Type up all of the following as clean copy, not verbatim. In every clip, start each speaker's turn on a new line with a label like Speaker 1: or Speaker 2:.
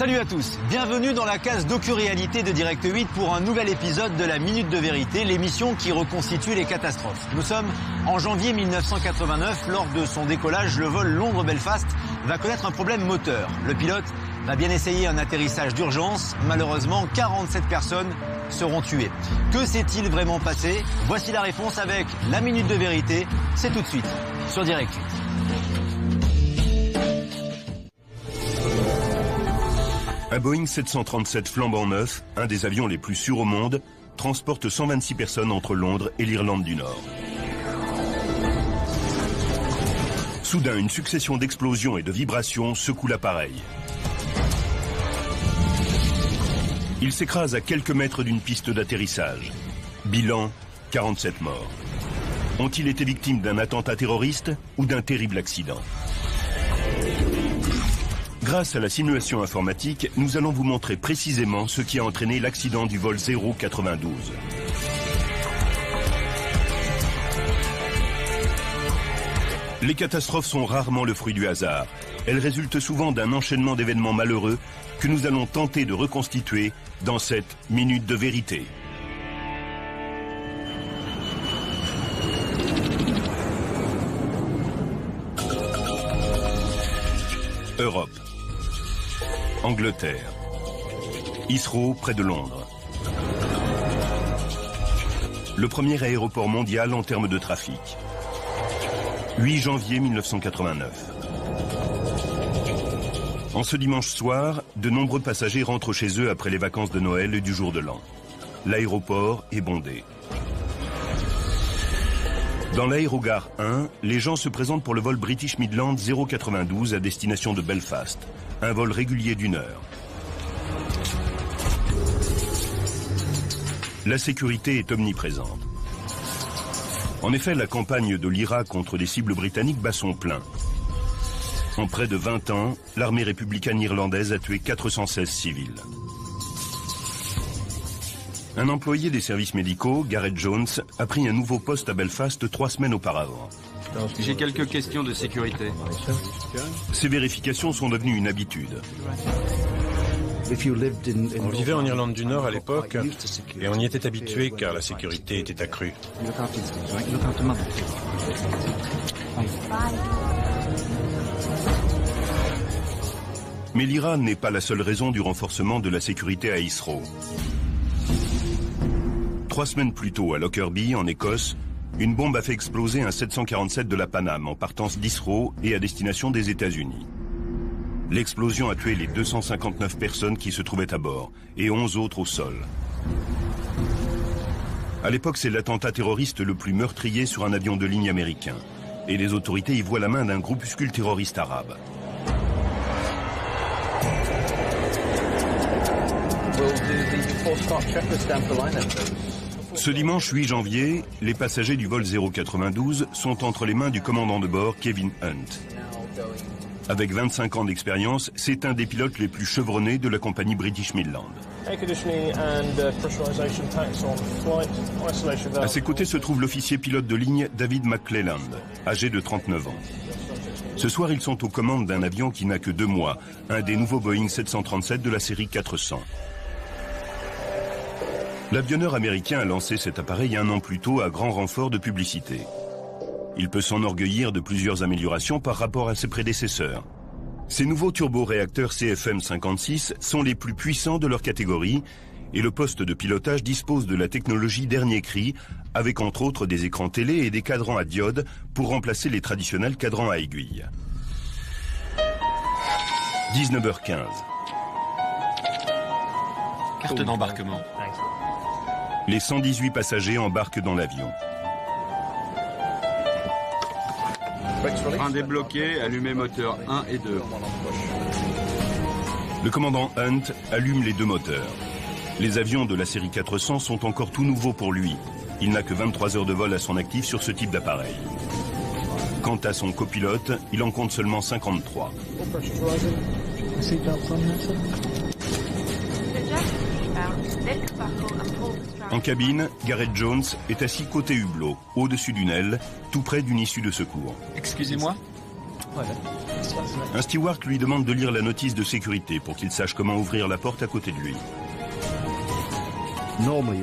Speaker 1: Salut à tous, bienvenue dans la case docu-réalité de Direct 8 pour un nouvel épisode de la Minute de Vérité, l'émission qui reconstitue les catastrophes. Nous sommes en janvier 1989, lors de son décollage, le vol Londres-Belfast va connaître un problème moteur. Le pilote va bien essayer un atterrissage d'urgence, malheureusement 47 personnes seront tuées. Que s'est-il vraiment passé? Voici la réponse avec la Minute de Vérité, c'est tout de suite sur Direct 8.
Speaker 2: Un Boeing 737 flambant neuf, un des avions les plus sûrs au monde, transporte 126 personnes entre Londres et l'Irlande du Nord. Soudain, une succession d'explosions et de vibrations secoue l'appareil. Il s'écrase à quelques mètres d'une piste d'atterrissage. Bilan, 47 morts. Ont-ils été victimes d'un attentat terroriste ou d'un terrible accident ? Grâce à la simulation informatique, nous allons vous montrer précisément ce qui a entraîné l'accident du vol 092. Les catastrophes sont rarement le fruit du hasard. Elles résultent souvent d'un enchaînement d'événements malheureux que nous allons tenter de reconstituer dans cette Minute de Vérité. Europe. Angleterre. Heathrow, près de Londres. Le premier aéroport mondial en termes de trafic. 8 janvier 1989. En ce dimanche soir, de nombreux passagers rentrent chez eux après les vacances de Noël et du jour de l'an. L'aéroport est bondé. Dans l'aérogare 1, les gens se présentent pour le vol British Midland 092 à destination de Belfast. Un vol régulier d'1 heure. La sécurité est omniprésente. En effet, la campagne de l'IRA contre des cibles britanniques bat son plein. En près de 20 ans, l'armée républicaine irlandaise a tué 416 civils. Un employé des services médicaux, Gareth Jones, a pris un nouveau poste à Belfast 3 semaines auparavant.
Speaker 3: J'ai quelques questions de sécurité.
Speaker 2: Ces vérifications sont devenues une habitude.
Speaker 4: On vivait en Irlande du Nord à l'époque et on y était habitué car la sécurité était accrue.
Speaker 2: Mais l'IRA n'est pas la seule raison du renforcement de la sécurité à Heathrow. 3 semaines plus tôt, à Lockerbie, en Écosse, une bombe a fait exploser un 747 de la Paname en partance d'Heathrow et à destination des États-Unis. L'explosion a tué les 259 personnes qui se trouvaient à bord et 11 autres au sol. À l'époque, c'est l'attentat terroriste le plus meurtrier sur un avion de ligne américain. Et les autorités y voient la main d'un groupuscule terroriste arabe. Ce dimanche 8 janvier, les passagers du vol 092 sont entre les mains du commandant de bord, Kevin Hunt. Avec 25 ans d'expérience, c'est un des pilotes les plus chevronnés de la compagnie British Midland. À ses côtés se trouve l'officier pilote de ligne David McClelland, âgé de 39 ans. Ce soir, ils sont aux commandes d'un avion qui n'a que 2 mois, un des nouveaux Boeing 737 de la série 400. L'avionneur américain a lancé cet appareil 1 an plus tôt à grand renfort de publicité. Il peut s'enorgueillir de plusieurs améliorations par rapport à ses prédécesseurs. Ces nouveaux turboréacteurs CFM56 sont les plus puissants de leur catégorie et le poste de pilotage dispose de la technologie dernier cri avec entre autres des écrans télé et des cadrans à diode pour remplacer les traditionnels cadrans à aiguille. 19h15.
Speaker 3: Carte d'embarquement.
Speaker 2: Les 118 passagers embarquent dans l'avion.
Speaker 3: Frein débloqué, allumez moteur 1 et 2.
Speaker 2: Le commandant Hunt allume les 2 moteurs. Les avions de la série 400 sont encore tout nouveaux pour lui. Il n'a que 23 heures de vol à son actif sur ce type d'appareil. Quant à son copilote, il en compte seulement 53. En cabine, Gareth Jones est assis côté hublot, au-dessus d'une aile, tout près d'une issue de secours.
Speaker 3: Excusez-moi.
Speaker 2: Un steward lui demande de lire la notice de sécurité pour qu'il sache comment ouvrir la porte à côté de lui.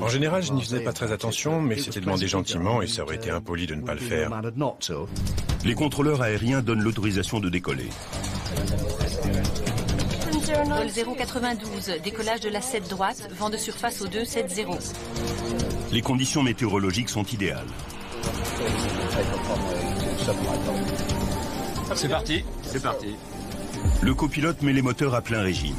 Speaker 4: En général, je n'y faisais pas très attention, mais c'était demandé gentiment et ça aurait été impoli de ne pas le faire.
Speaker 2: Les contrôleurs aériens donnent l'autorisation de décoller.
Speaker 5: Vol 092, décollage de la 7 droite, vent de surface au 270.
Speaker 2: Les conditions météorologiques sont idéales.
Speaker 3: C'est parti. C'est parti.
Speaker 2: Le copilote met les moteurs à plein régime.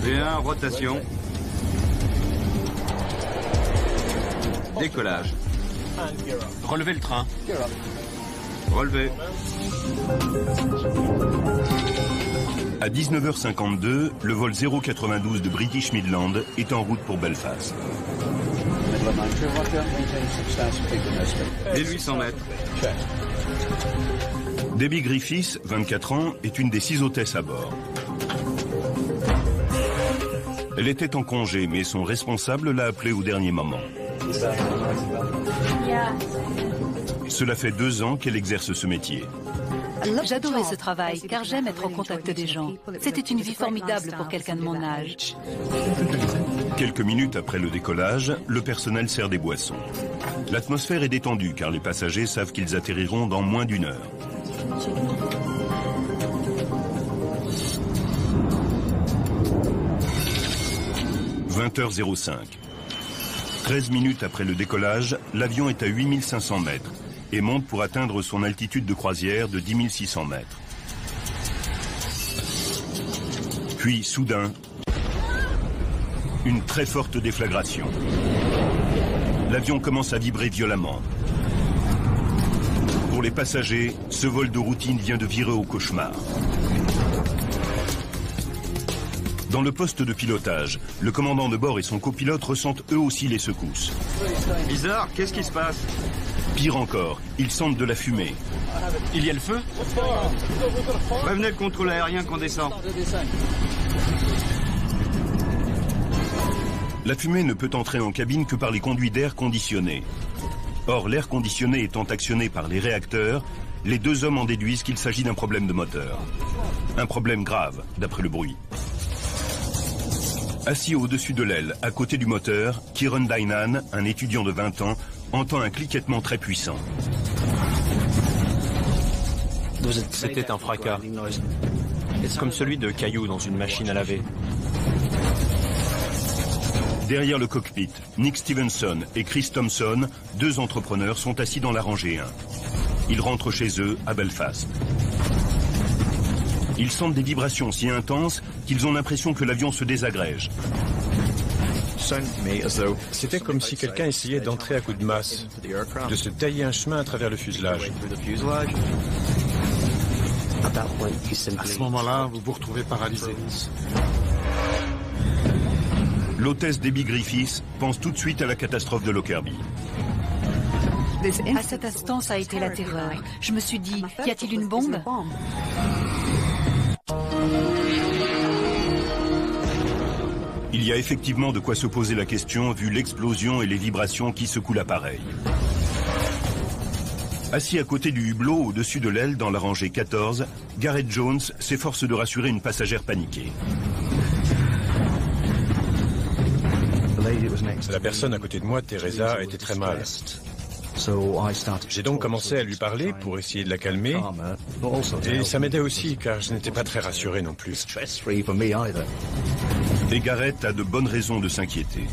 Speaker 3: V1, rotation. Décollage. Relevez le train. Relevez.
Speaker 2: À 19h52, le vol 092 de British Midland est en route pour Belfast.
Speaker 3: 1800 mètres.
Speaker 2: Debbie Griffiths, 24 ans, est une des 6 hôtesses à bord. Elle était en congé, mais son responsable l'a appelée au dernier moment. Cela fait 2 ans qu'elle exerce ce métier.
Speaker 5: J'adorais ce travail car j'aime être au contact des gens. C'était une vie formidable pour quelqu'un de mon âge.
Speaker 2: Quelques minutes après le décollage, le personnel sert des boissons. L'atmosphère est détendue car les passagers savent qu'ils atterriront dans moins d'1 heure. « 20h05. 13 minutes après le décollage, l'avion est à 8500 mètres et monte pour atteindre son altitude de croisière de 10 600 mètres. Puis, soudain, une très forte déflagration. L'avion commence à vibrer violemment. Pour les passagers, ce vol de routine vient de virer au cauchemar. Dans le poste de pilotage, le commandant de bord et son copilote ressentent eux aussi les secousses.
Speaker 3: Bizarre, qu'est-ce qui se passe?
Speaker 2: Pire encore, ils sentent de la fumée.
Speaker 3: Il y a le feu? Prévenez le contrôle aérien qu'on descend.
Speaker 2: La fumée ne peut entrer en cabine que par les conduits d'air conditionnés. Or, l'air conditionné étant actionné par les réacteurs, les 2 hommes en déduisent qu'il s'agit d'un problème de moteur. Un problème grave, d'après le bruit. Assis au-dessus de l'aile, à côté du moteur, Kieran Dynan, un étudiant de 20 ans, entend un cliquettement très puissant.
Speaker 6: C'était un fracas, comme celui de cailloux dans une machine à laver.
Speaker 2: Derrière le cockpit, Nick Stevenson et Chris Thompson, 2 entrepreneurs, sont assis dans la rangée 1. Ils rentrent chez eux à Belfast. Ils sentent des vibrations si intenses qu'ils ont l'impression que l'avion se désagrège.
Speaker 4: C'était comme si quelqu'un essayait d'entrer à coups de masse, de se tailler un chemin à travers le fuselage.
Speaker 7: À ce moment-là, vous vous retrouvez paralysé.
Speaker 2: L'hôtesse Debbie Griffiths pense tout de suite à la catastrophe de Lockerbie.
Speaker 5: À cet instant, ça a été la terreur. Je me suis dit, y a-t-il une bombe?
Speaker 2: Il y a effectivement de quoi se poser la question vu l'explosion et les vibrations qui secouent l'appareil. Assis à côté du hublot au-dessus de l'aile dans la rangée 14, Gareth Jones s'efforce de rassurer une passagère paniquée.
Speaker 4: La personne à côté de moi, Teresa, était très mal. J'ai donc commencé à lui parler pour essayer de la calmer. Et ça m'aidait aussi car je n'étais pas très rassuré non plus.
Speaker 2: Et Gareth a de bonnes raisons de s'inquiéter.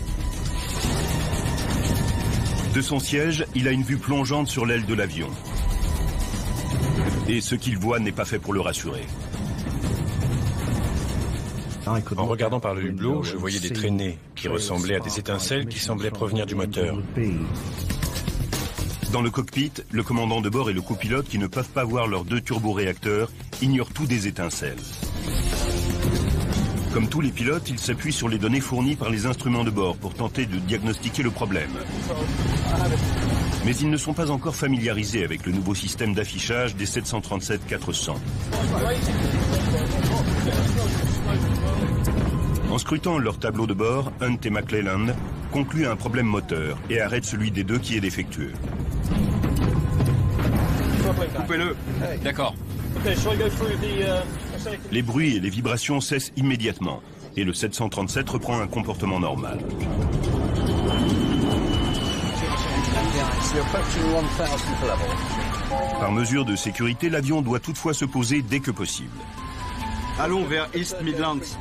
Speaker 2: De son siège, il a une vue plongeante sur l'aile de l'avion. Et ce qu'il voit n'est pas fait pour le rassurer.
Speaker 4: En regardant par le hublot, je voyais des traînées qui ressemblaient à des étincelles qui semblaient provenir du moteur.
Speaker 2: Dans le cockpit, le commandant de bord et le copilote, qui ne peuvent pas voir leurs 2 turboréacteurs, ignorent tout des étincelles. Comme tous les pilotes, ils s'appuient sur les données fournies par les instruments de bord pour tenter de diagnostiquer le problème. Mais ils ne sont pas encore familiarisés avec le nouveau système d'affichage des 737-400. En scrutant leur tableau de bord, Hunt et McClelland conclut à un problème moteur et arrête celui des deux qui est défectueux.
Speaker 3: Coupez-le.
Speaker 6: D'accord.
Speaker 2: Les bruits et les vibrations cessent immédiatement et le 737 reprend un comportement normal. Par mesure de sécurité, l'avion doit toutefois se poser dès que possible.
Speaker 3: Allons vers East Midlands.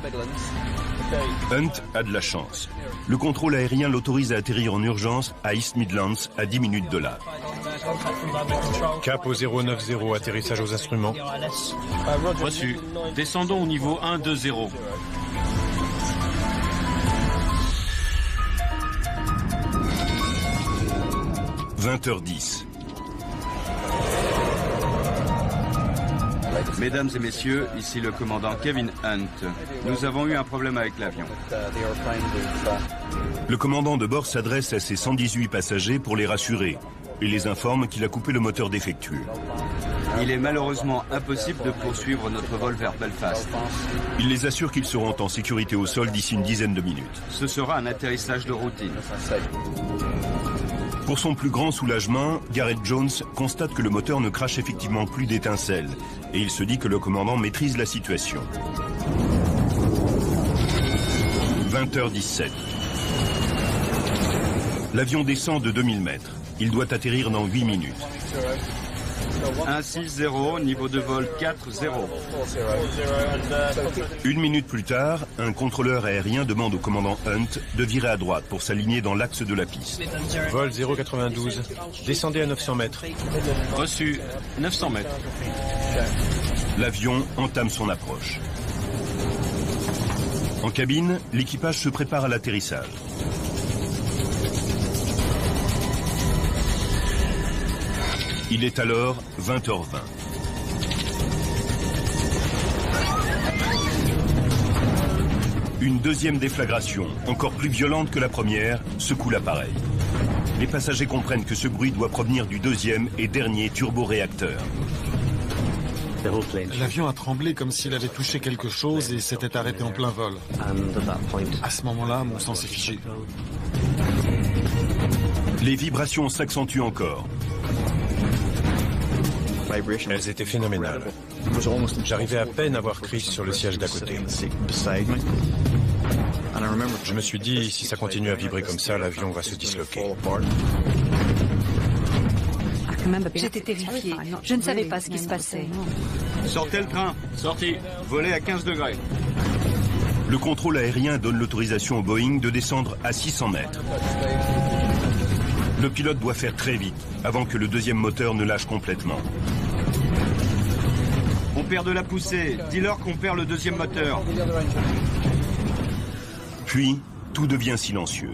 Speaker 2: Hunt a de la chance. Le contrôle aérien l'autorise à atterrir en urgence à East Midlands, à 10 minutes de là.
Speaker 4: Cap au 090, atterrissage aux instruments.
Speaker 6: Reçu. Descendons au niveau 120.
Speaker 2: 20h10.
Speaker 3: Mesdames et messieurs, ici le commandant Kevin Hunt. Nous avons eu un problème avec l'avion.
Speaker 2: Le commandant de bord s'adresse à ses 118 passagers pour les rassurer et les informe qu'il a coupé le moteur défectueux.
Speaker 3: Il est malheureusement impossible de poursuivre notre vol vers Belfast.
Speaker 2: Il les assure qu'ils seront en sécurité au sol d'ici une dizaine de minutes.
Speaker 3: Ce sera un atterrissage de routine.
Speaker 2: Pour son plus grand soulagement, Gareth Jones constate que le moteur ne crache effectivement plus d'étincelles et il se dit que le commandant maîtrise la situation. 20h17. L'avion descend de 2000 mètres. Il doit atterrir dans 8 minutes.
Speaker 3: 160, niveau de vol 40.
Speaker 2: Une minute plus tard, un contrôleur aérien demande au commandant Hunt de virer à droite pour s'aligner dans l'axe de la piste.
Speaker 4: Vol 092, descendez à 900 mètres.
Speaker 6: Reçu. 900 mètres.
Speaker 2: L'avion entame son approche. En cabine, l'équipage se prépare à l'atterrissage. Il est alors 20h20. Une deuxième déflagration, encore plus violente que la première, secoue l'appareil. Les passagers comprennent que ce bruit doit provenir du deuxième et dernier turboréacteur.
Speaker 7: L'avion a tremblé comme s'il avait touché quelque chose et s'était arrêté en plein vol. À ce moment-là, mon sang s'est figé.
Speaker 2: Les vibrations s'accentuent encore.
Speaker 4: Elles étaient phénoménales. J'arrivais à peine à voir Chris sur le siège d'à côté. Je me suis dit, si ça continue à vibrer comme ça, l'avion va se disloquer.
Speaker 5: J'étais terrifiée. Je ne savais pas ce qui se passait.
Speaker 3: Sortez le train.
Speaker 6: Sorti.
Speaker 3: Volez à 15 degrés.
Speaker 2: Le contrôle aérien donne l'autorisation au Boeing de descendre à 600 mètres. Le pilote doit faire très vite, avant que le deuxième moteur ne lâche complètement.
Speaker 3: On perd de la poussée. Dis-leur qu'on perd le deuxième moteur.
Speaker 2: Puis, tout devient silencieux.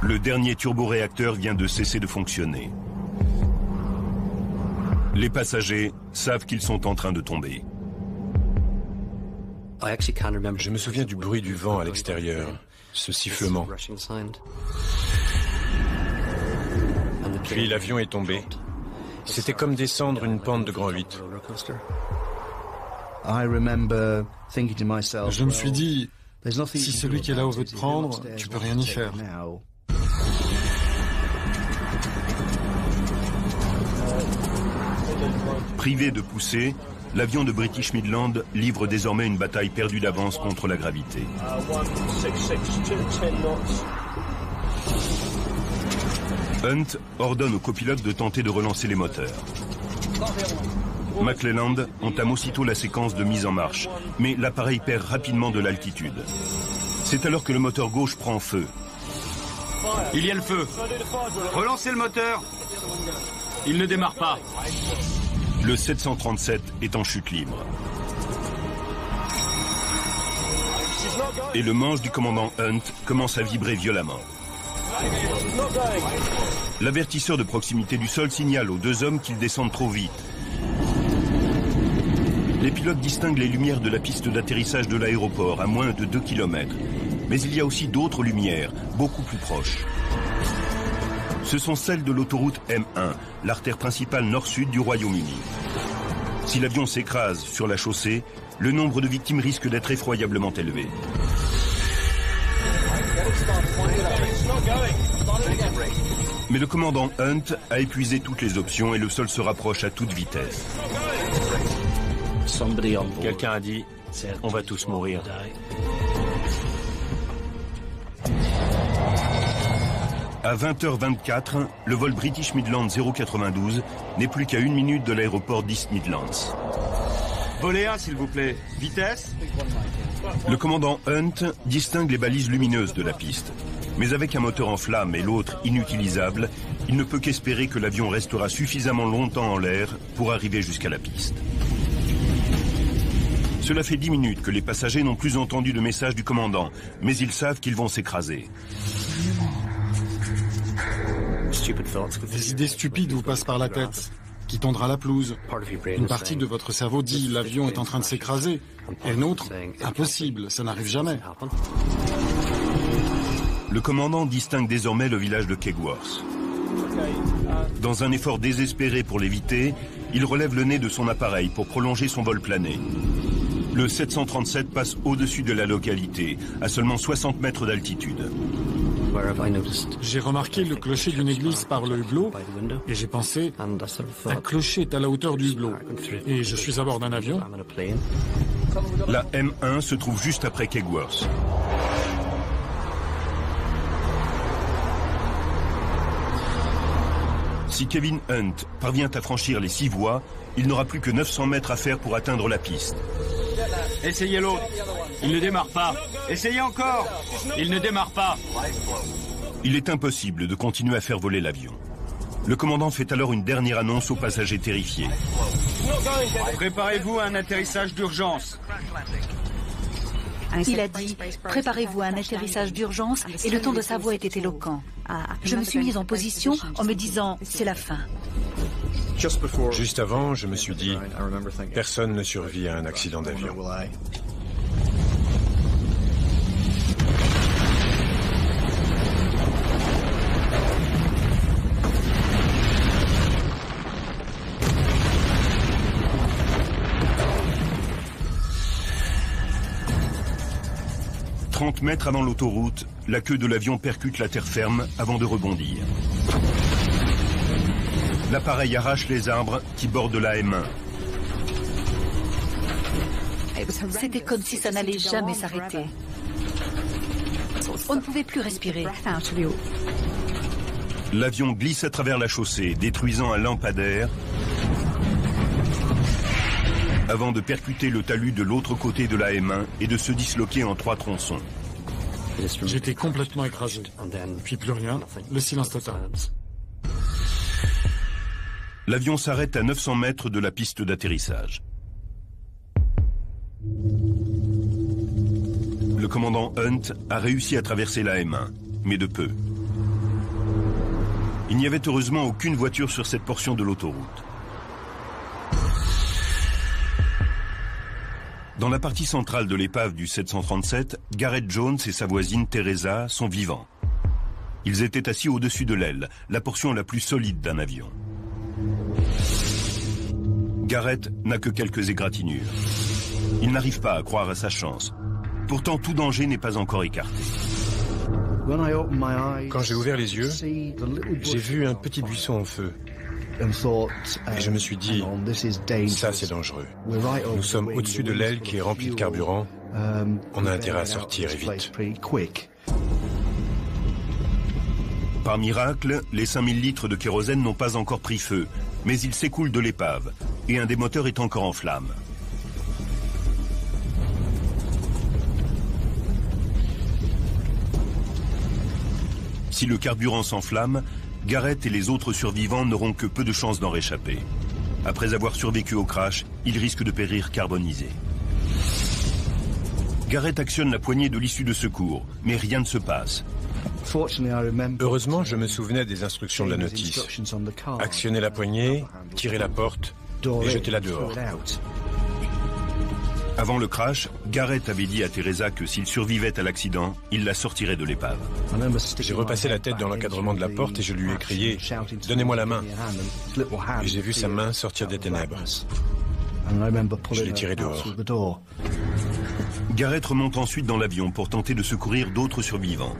Speaker 2: Le dernier turboréacteur vient de cesser de fonctionner. Les passagers savent qu'ils sont en train de tomber.
Speaker 4: Je me souviens du bruit du vent à l'extérieur, ce sifflement. Puis l'avion est tombé. C'était comme descendre une pente de grand 8.
Speaker 7: Je me suis dit, si celui qui est là-haut veut te prendre, tu peux rien y faire.
Speaker 2: Privé de poussée, l'avion de British Midland livre désormais une bataille perdue d'avance contre la gravité. Hunt ordonne au copilote de tenter de relancer les moteurs. McClelland entame aussitôt la séquence de mise en marche, mais l'appareil perd rapidement de l'altitude. C'est alors que le moteur gauche prend feu.
Speaker 6: Il y a le feu.
Speaker 3: Relancez le moteur.
Speaker 6: Il ne démarre pas.
Speaker 2: Le 737 est en chute libre. Et le manche du commandant Hunt commence à vibrer violemment. L'avertisseur de proximité du sol signale aux deux hommes qu'ils descendent trop vite. Les pilotes distinguent les lumières de la piste d'atterrissage de l'aéroport à moins de 2 km. Mais il y a aussi d'autres lumières, beaucoup plus proches. Ce sont celles de l'autoroute M1, l'artère principale nord-sud du Royaume-Uni. Si l'avion s'écrase sur la chaussée, le nombre de victimes risque d'être effroyablement élevé. Mais le commandant Hunt a épuisé toutes les options et le sol se rapproche à toute vitesse.
Speaker 6: Quelqu'un a dit « on va tous mourir ».
Speaker 2: À 20h24, le vol British Midland 092 n'est plus qu'à 1 minute de l'aéroport d'East Midlands.
Speaker 3: Volez 1, s'il vous plaît. Vitesse.
Speaker 2: Le commandant Hunt distingue les balises lumineuses de la piste. Mais avec un moteur en flammes et l'autre inutilisable, il ne peut qu'espérer que l'avion restera suffisamment longtemps en l'air pour arriver jusqu'à la piste. Cela fait 10 minutes que les passagers n'ont plus entendu de message du commandant, mais ils savent qu'ils vont s'écraser.
Speaker 7: Des idées stupides vous passent par la tête. Qui tondra la pelouse. Une partie de votre cerveau dit « l'avion est en train de s'écraser ». Et une autre « impossible, ça n'arrive jamais ».
Speaker 2: Le commandant distingue désormais le village de Kegworth. Dans un effort désespéré pour l'éviter, il relève le nez de son appareil pour prolonger son vol plané. Le 737 passe au-dessus de la localité, à seulement 60 mètres d'altitude.
Speaker 7: J'ai remarqué le clocher d'une église par le hublot et j'ai pensé, un clocher est à la hauteur du hublot. Et je suis à bord d'un avion.
Speaker 2: La M1 se trouve juste après Kegworth. Si Kevin Hunt parvient à franchir les 6 voies, il n'aura plus que 900 mètres à faire pour atteindre la piste.
Speaker 3: Essayez l'autre. Il ne démarre pas. Essayez encore. Il ne démarre pas.
Speaker 2: Il est impossible de continuer à faire voler l'avion. Le commandant fait alors une dernière annonce aux passagers terrifiés.
Speaker 3: Préparez-vous à un atterrissage d'urgence.
Speaker 5: Il a dit « Préparez-vous à un atterrissage d'urgence » et le ton de sa voix était éloquent. Je me suis mise en position en me disant « c'est la fin ».
Speaker 4: Juste avant, je me suis dit, personne ne survit à un accident d'avion. «
Speaker 2: 30 mètres avant l'autoroute, la queue de l'avion percute la terre ferme avant de rebondir. L'appareil arrache les arbres qui bordent la M1.
Speaker 5: C'était comme si ça n'allait jamais s'arrêter. On ne pouvait plus respirer.
Speaker 2: L'avion glisse à travers la chaussée, détruisant un lampadaire, avant de percuter le talus de l'autre côté de la M1 et de se disloquer en 3 tronçons.
Speaker 7: J'étais complètement écrasé. Puis plus rien, le silence total.
Speaker 2: L'avion s'arrête à 900 mètres de la piste d'atterrissage. Le commandant Hunt a réussi à traverser la M1, mais de peu. Il n'y avait heureusement aucune voiture sur cette portion de l'autoroute. Dans la partie centrale de l'épave du 737, Gareth Jones et sa voisine Teresa sont vivants. Ils étaient assis au-dessus de l'aile, la portion la plus solide d'un avion. Gareth n'a que quelques égratignures. Il n'arrive pas à croire à sa chance. Pourtant, tout danger n'est pas encore écarté.
Speaker 4: Quand j'ai ouvert les yeux, j'ai vu un petit buisson en feu. Et je me suis dit, ça c'est dangereux. Nous sommes au-dessus de l'aile qui est remplie de carburant. On a intérêt à sortir et vite.
Speaker 2: Par miracle, les 5000 litres de kérosène n'ont pas encore pris feu, mais ils s'écoulent de l'épave, et un des moteurs est encore en flammes. Si le carburant s'enflamme, Gareth et les autres survivants n'auront que peu de chances d'en réchapper. Après avoir survécu au crash, ils risquent de périr carbonisés. Gareth actionne la poignée de l'issue de secours, mais rien ne se passe.
Speaker 4: Heureusement, je me souvenais des instructions de la notice. Actionner la poignée, tirer la porte et jeter-la dehors.
Speaker 2: Avant le crash, Gareth avait dit à Teresa que s'il survivait à l'accident, il la sortirait de l'épave.
Speaker 4: J'ai repassé la tête dans l'encadrement de la porte et je lui ai crié « Donnez-moi la main ». Et j'ai vu sa main sortir des ténèbres. Je l'ai tiré dehors.
Speaker 2: Garrett remonte ensuite dans l'avion pour tenter de secourir d'autres survivants.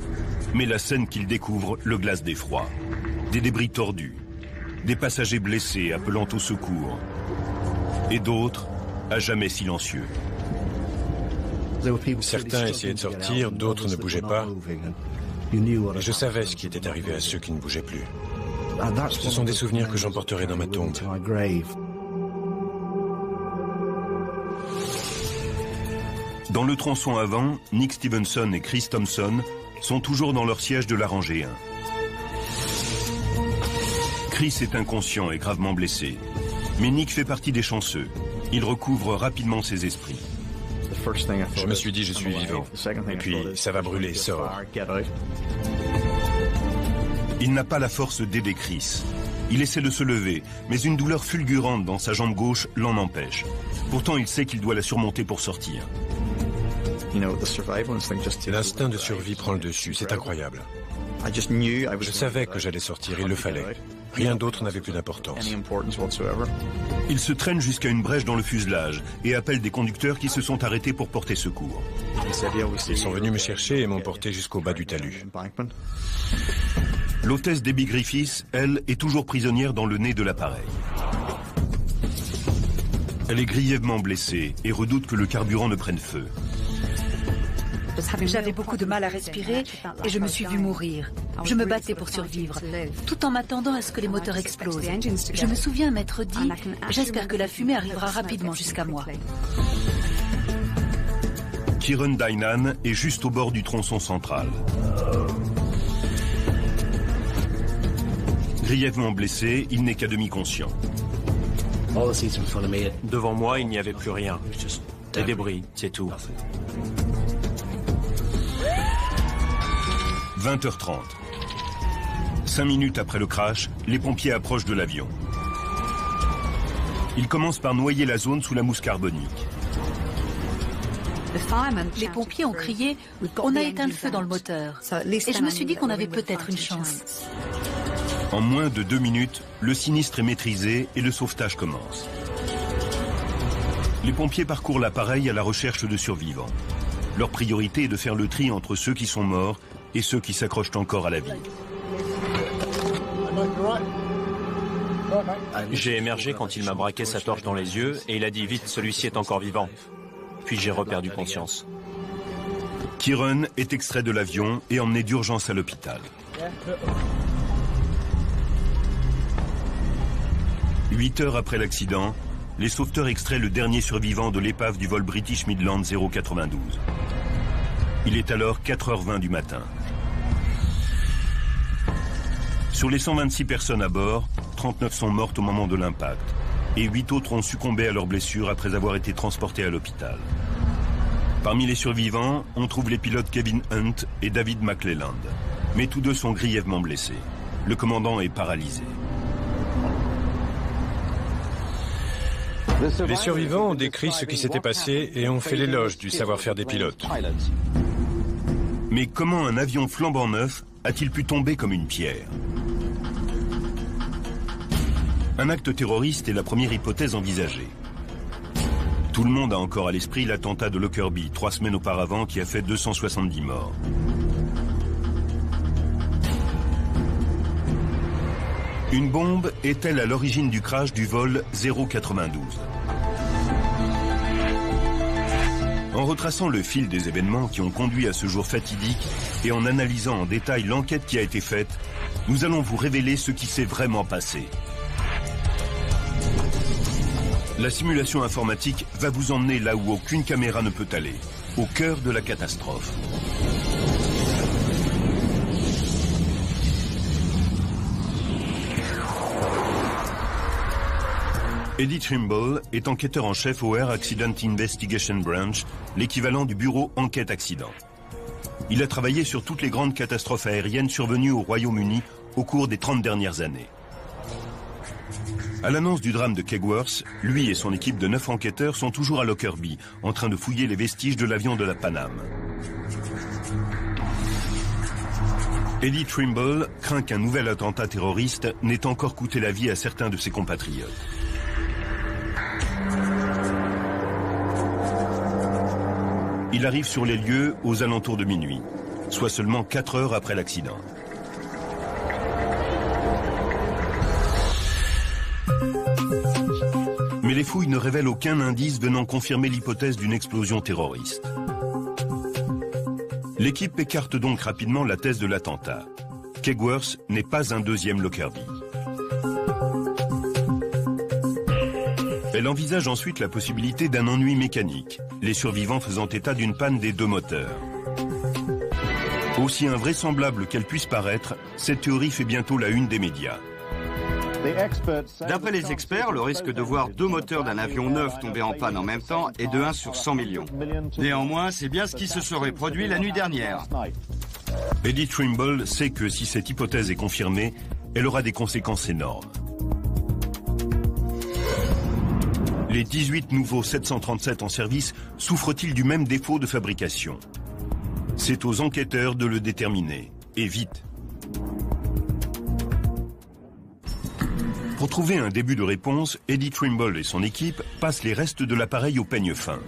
Speaker 2: Mais la scène qu'il découvre le glace d'effroi. Des débris tordus, des passagers blessés appelant au secours, et d'autres à jamais silencieux.
Speaker 4: Certains essayaient de sortir, d'autres ne bougeaient pas. Et je savais ce qui était arrivé à ceux qui ne bougeaient plus. Ce sont des souvenirs que j'emporterai dans ma tombe.
Speaker 2: Dans le tronçon avant, Nick Stevenson et Chris Thompson sont toujours dans leur siège de la rangée 1. Chris est inconscient et gravement blessé. Mais Nick fait partie des chanceux. Il recouvre rapidement ses esprits.
Speaker 4: Je me suis dit, je suis vivant. Et puis, ça va brûler, sors.
Speaker 2: Il n'a pas la force d'aider Chris. Il essaie de se lever, mais une douleur fulgurante dans sa jambe gauche l'en empêche. Pourtant, il sait qu'il doit la surmonter pour sortir.
Speaker 4: L'instinct de survie prend le dessus, c'est incroyable. Je savais que j'allais sortir, il le fallait. Rien d'autre n'avait plus d'importance.
Speaker 2: Il se traîne jusqu'à une brèche dans le fuselage et appelle des conducteurs qui se sont arrêtés pour porter secours.
Speaker 4: Ils sont venus me chercher et m'ont porté jusqu'au bas du talus.
Speaker 2: L'hôtesse Debbie Griffiths, elle, est toujours prisonnière dans le nez de l'appareil. Elle est grièvement blessée et redoute que le carburant ne prenne feu.
Speaker 5: J'avais beaucoup de mal à respirer et je me suis vue mourir. Je me battais pour survivre, tout en m'attendant à ce que les moteurs explosent. Je me souviens m'être dit, j'espère que la fumée arrivera rapidement jusqu'à moi.
Speaker 2: Kieran Dynan est juste au bord du tronçon central. Grièvement blessé, il n'est qu'à demi conscient.
Speaker 6: Devant moi, il n'y avait plus rien. Des débris, c'est tout.
Speaker 2: 20h30. 5 minutes après le crash, les pompiers approchent de l'avion. Ils commencent par noyer la zone sous la mousse carbonique.
Speaker 5: Les pompiers ont crié « On a éteint le feu dans le moteur ». Et je me suis dit qu'on avait peut-être une chance.
Speaker 2: En moins de 2 minutes, le sinistre est maîtrisé et le sauvetage commence. Les pompiers parcourent l'appareil à la recherche de survivants. Leur priorité est de faire le tri entre ceux qui sont morts et ceux qui s'accrochent encore à la vie.
Speaker 6: J'ai émergé quand il m'a braqué sa torche dans les yeux et il a dit « Vite, celui-ci est encore vivant ». Puis j'ai reperdu conscience.
Speaker 2: Kieran est extrait de l'avion et emmené d'urgence à l'hôpital. 8 heures après l'accident, les sauveteurs extraient le dernier survivant de l'épave du vol British Midland 092. Il est alors 4h20 du matin. Sur les 126 personnes à bord, 39 sont mortes au moment de l'impact et 8 autres ont succombé à leurs blessures après avoir été transportés à l'hôpital. Parmi les survivants, on trouve les pilotes Kevin Hunt et David McClelland. Mais tous deux sont grièvement blessés. Le commandant est paralysé.
Speaker 4: Les survivants ont décrit ce qui s'était passé et ont fait l'éloge du savoir-faire des pilotes.
Speaker 2: Mais comment un avion flambant neuf a-t-il pu tomber comme une pierre? Un acte terroriste est la première hypothèse envisagée. Tout le monde a encore à l'esprit l'attentat de Lockerbie, 3 semaines auparavant, qui a fait 270 morts. Une bombe est-elle à l'origine du crash du vol 092? En retraçant le fil des événements qui ont conduit à ce jour fatidique et en analysant en détail l'enquête qui a été faite, nous allons vous révéler ce qui s'est vraiment passé. La simulation informatique va vous emmener là où aucune caméra ne peut aller, au cœur de la catastrophe. Eddie Trimble est enquêteur en chef au Air Accident Investigation Branch, l'équivalent du bureau enquête accident. Il a travaillé sur toutes les grandes catastrophes aériennes survenues au Royaume-Uni au cours des 30 dernières années. À l'annonce du drame de Kegworth, lui et son équipe de 9 enquêteurs sont toujours à Lockerbie, en train de fouiller les vestiges de l'avion de la Pan Am. Eddie Trimble craint qu'un nouvel attentat terroriste n'ait encore coûté la vie à certains de ses compatriotes. Il arrive sur les lieux aux alentours de minuit, soit seulement 4 heures après l'accident. Mais les fouilles ne révèlent aucun indice venant confirmer l'hypothèse d'une explosion terroriste. L'équipe écarte donc rapidement la thèse de l'attentat. Kegworth n'est pas un deuxième Lockerbie. Elle envisage ensuite la possibilité d'un ennui mécanique, les survivants faisant état d'une panne des 2 moteurs. Aussi invraisemblable qu'elle puisse paraître, cette théorie fait bientôt la une des médias.
Speaker 8: D'après les experts, le risque de voir 2 moteurs d'un avion neuf tomber en panne en même temps est de 1 sur 100 millions. Néanmoins, c'est bien ce qui se serait produit la nuit dernière.
Speaker 2: Eddie Trimble sait que si cette hypothèse est confirmée, elle aura des conséquences énormes. Les 18 nouveaux 737 en service souffrent-ils du même défaut de fabrication? C'est aux enquêteurs de le déterminer, et vite. Pour trouver un début de réponse, Eddie Trimble et son équipe passent les restes de l'appareil au peigne fin.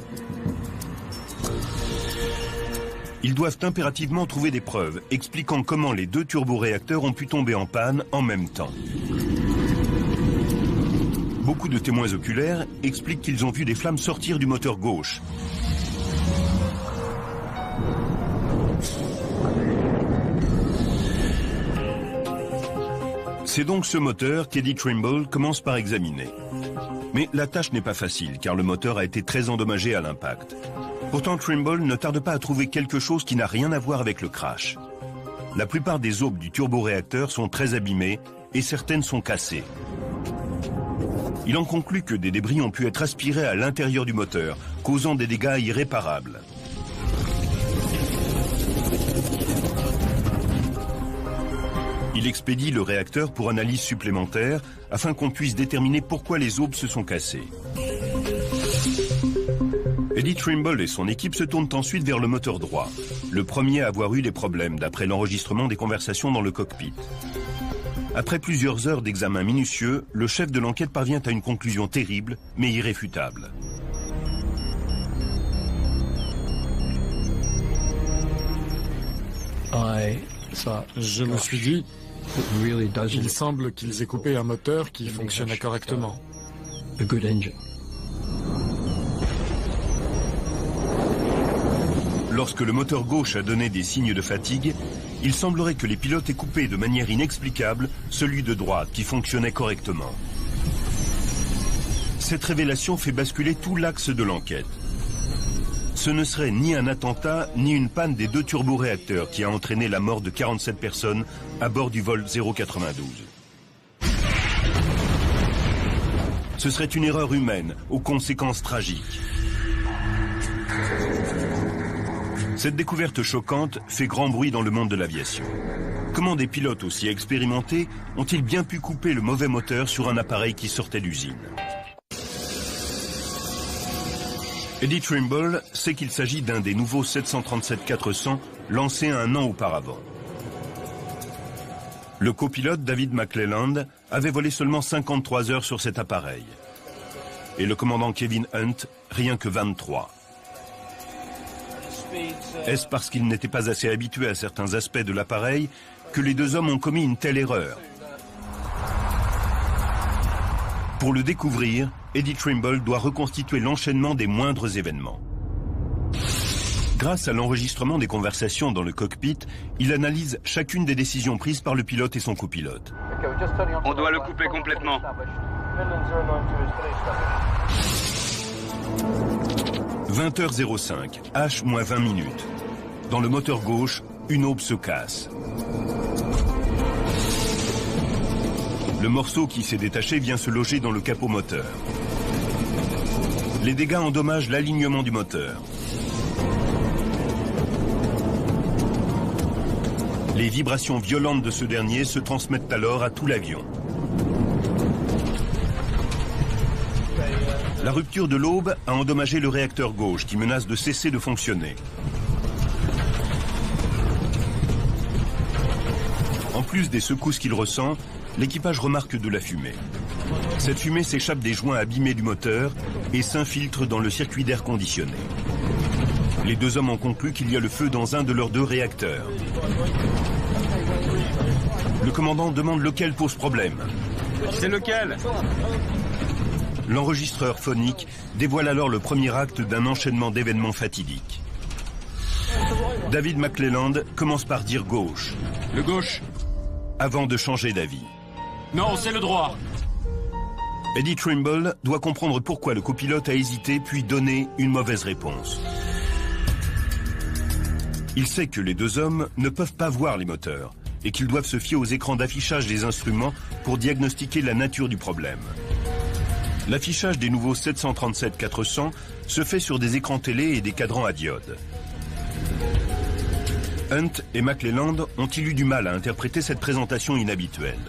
Speaker 2: Ils doivent impérativement trouver des preuves expliquant comment les 2 turboréacteurs ont pu tomber en panne en même temps. Beaucoup de témoins oculaires expliquent qu'ils ont vu des flammes sortir du moteur gauche. C'est donc ce moteur qu'Eddie Trimble commence par examiner. Mais la tâche n'est pas facile car le moteur a été très endommagé à l'impact. Pourtant Trimble ne tarde pas à trouver quelque chose qui n'a rien à voir avec le crash. La plupart des aubes du turboréacteur sont très abîmées et certaines sont cassées. Il en conclut que des débris ont pu être aspirés à l'intérieur du moteur, causant des dégâts irréparables. Il expédie le réacteur pour analyse supplémentaire afin qu'on puisse déterminer pourquoi les aubes se sont cassées. Eddie Trimble et son équipe se tournent ensuite vers le moteur droit, le premier à avoir eu des problèmes d'après l'enregistrement des conversations dans le cockpit. Après plusieurs heures d'examen minutieux, le chef de l'enquête parvient à une conclusion terrible mais irréfutable.
Speaker 7: Je me suis dit, il semble qu'ils aient coupé un moteur qui fonctionnait correctement.
Speaker 2: Lorsque le moteur gauche a donné des signes de fatigue, il semblerait que les pilotes aient coupé de manière inexplicable celui de droite qui fonctionnait correctement. Cette révélation fait basculer tout l'axe de l'enquête. Ce ne serait ni un attentat, ni une panne des 2 turboréacteurs qui a entraîné la mort de 47 personnes à bord du vol 092. Ce serait une erreur humaine, aux conséquences tragiques. Cette découverte choquante fait grand bruit dans le monde de l'aviation. Comment des pilotes aussi expérimentés ont-ils bien pu couper le mauvais moteur sur un appareil qui sortait d'usine? Eddie Trimble sait qu'il s'agit d'un des nouveaux 737-400 lancés 1 an auparavant. Le copilote David McClelland avait volé seulement 53 heures sur cet appareil. Et le commandant Kevin Hunt, rien que 23. Est-ce parce qu'ils n'étaient pas assez habitués à certains aspects de l'appareil que les 2 hommes ont commis une telle erreur? Pour le découvrir, Eddie Trimble doit reconstituer l'enchaînement des moindres événements. Grâce à l'enregistrement des conversations dans le cockpit, il analyse chacune des décisions prises par le pilote et son copilote.
Speaker 8: On doit le couper complètement.
Speaker 2: 20h05, H-20 minutes. Dans le moteur gauche, une aube se casse. Le morceau qui s'est détaché vient se loger dans le capot moteur. Les dégâts endommagent l'alignement du moteur. Les vibrations violentes de ce dernier se transmettent alors à tout l'avion. La rupture de l'aube a endommagé le réacteur gauche qui menace de cesser de fonctionner. En plus des secousses qu'il ressent, l'équipage remarque de la fumée. Cette fumée s'échappe des joints abîmés du moteur et s'infiltre dans le circuit d'air conditionné. Les deux hommes ont conclu qu'il y a le feu dans un de leurs deux réacteurs. Le commandant demande lequel pose problème.
Speaker 3: C'est lequel?
Speaker 2: L'enregistreur phonique dévoile alors le premier acte d'un enchaînement d'événements fatidiques. David McClelland commence par dire gauche.
Speaker 3: Le gauche.
Speaker 2: Avant de changer d'avis.
Speaker 3: Non, c'est le droit.
Speaker 2: Eddie Trimble doit comprendre pourquoi le copilote a hésité puis donné une mauvaise réponse. Il sait que les deux hommes ne peuvent pas voir les moteurs et qu'ils doivent se fier aux écrans d'affichage des instruments pour diagnostiquer la nature du problème. L'affichage des nouveaux 737-400 se fait sur des écrans télé et des cadrans à diode. Hunt et McClelland ont-ils eu du mal à interpréter cette présentation inhabituelle?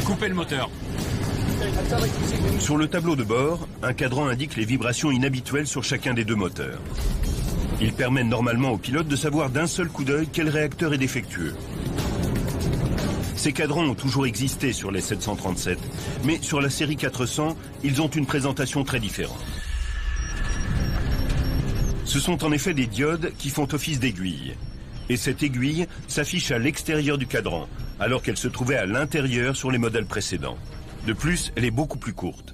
Speaker 3: Coupez le moteur.
Speaker 2: Sur le tableau de bord, un cadran indique les vibrations inhabituelles sur chacun des deux moteurs. Il permet normalement au pilote de savoir d'un seul coup d'œil quel réacteur est défectueux. Ces cadrans ont toujours existé sur les 737, mais sur la série 400, ils ont une présentation très différente. Ce sont en effet des diodes qui font office d'aiguille. Et cette aiguille s'affiche à l'extérieur du cadran, alors qu'elle se trouvait à l'intérieur sur les modèles précédents. De plus, elle est beaucoup plus courte.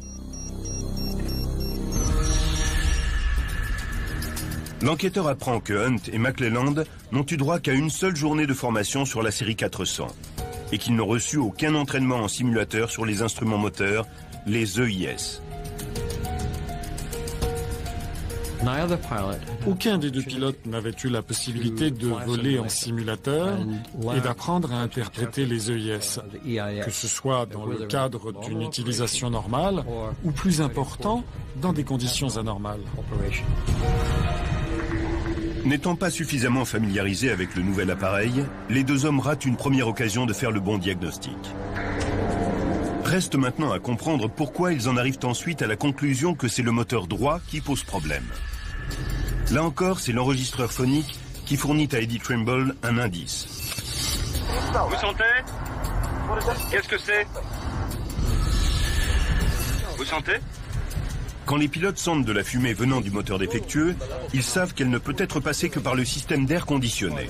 Speaker 2: L'enquêteur apprend que Hunt et McClelland n'ont eu droit qu'à une seule journée de formation sur la série 400 et qu'ils n'ont reçu aucun entraînement en simulateur sur les instruments moteurs, les EIS.
Speaker 7: Aucun des deux pilotes n'avait eu la possibilité de voler en simulateur et d'apprendre à interpréter les EIS, que ce soit dans le cadre d'une utilisation normale ou plus important, dans des conditions anormales.
Speaker 2: N'étant pas suffisamment familiarisés avec le nouvel appareil, les deux hommes ratent une première occasion de faire le bon diagnostic. Reste maintenant à comprendre pourquoi ils en arrivent ensuite à la conclusion que c'est le moteur droit qui pose problème. Là encore, c'est l'enregistreur phonique qui fournit à Eddie Trimble un indice.
Speaker 3: Vous sentez? Qu'est-ce que c'est? Vous sentez?
Speaker 2: Quand les pilotes sentent de la fumée venant du moteur défectueux, ils savent qu'elle ne peut être passée que par le système d'air conditionné.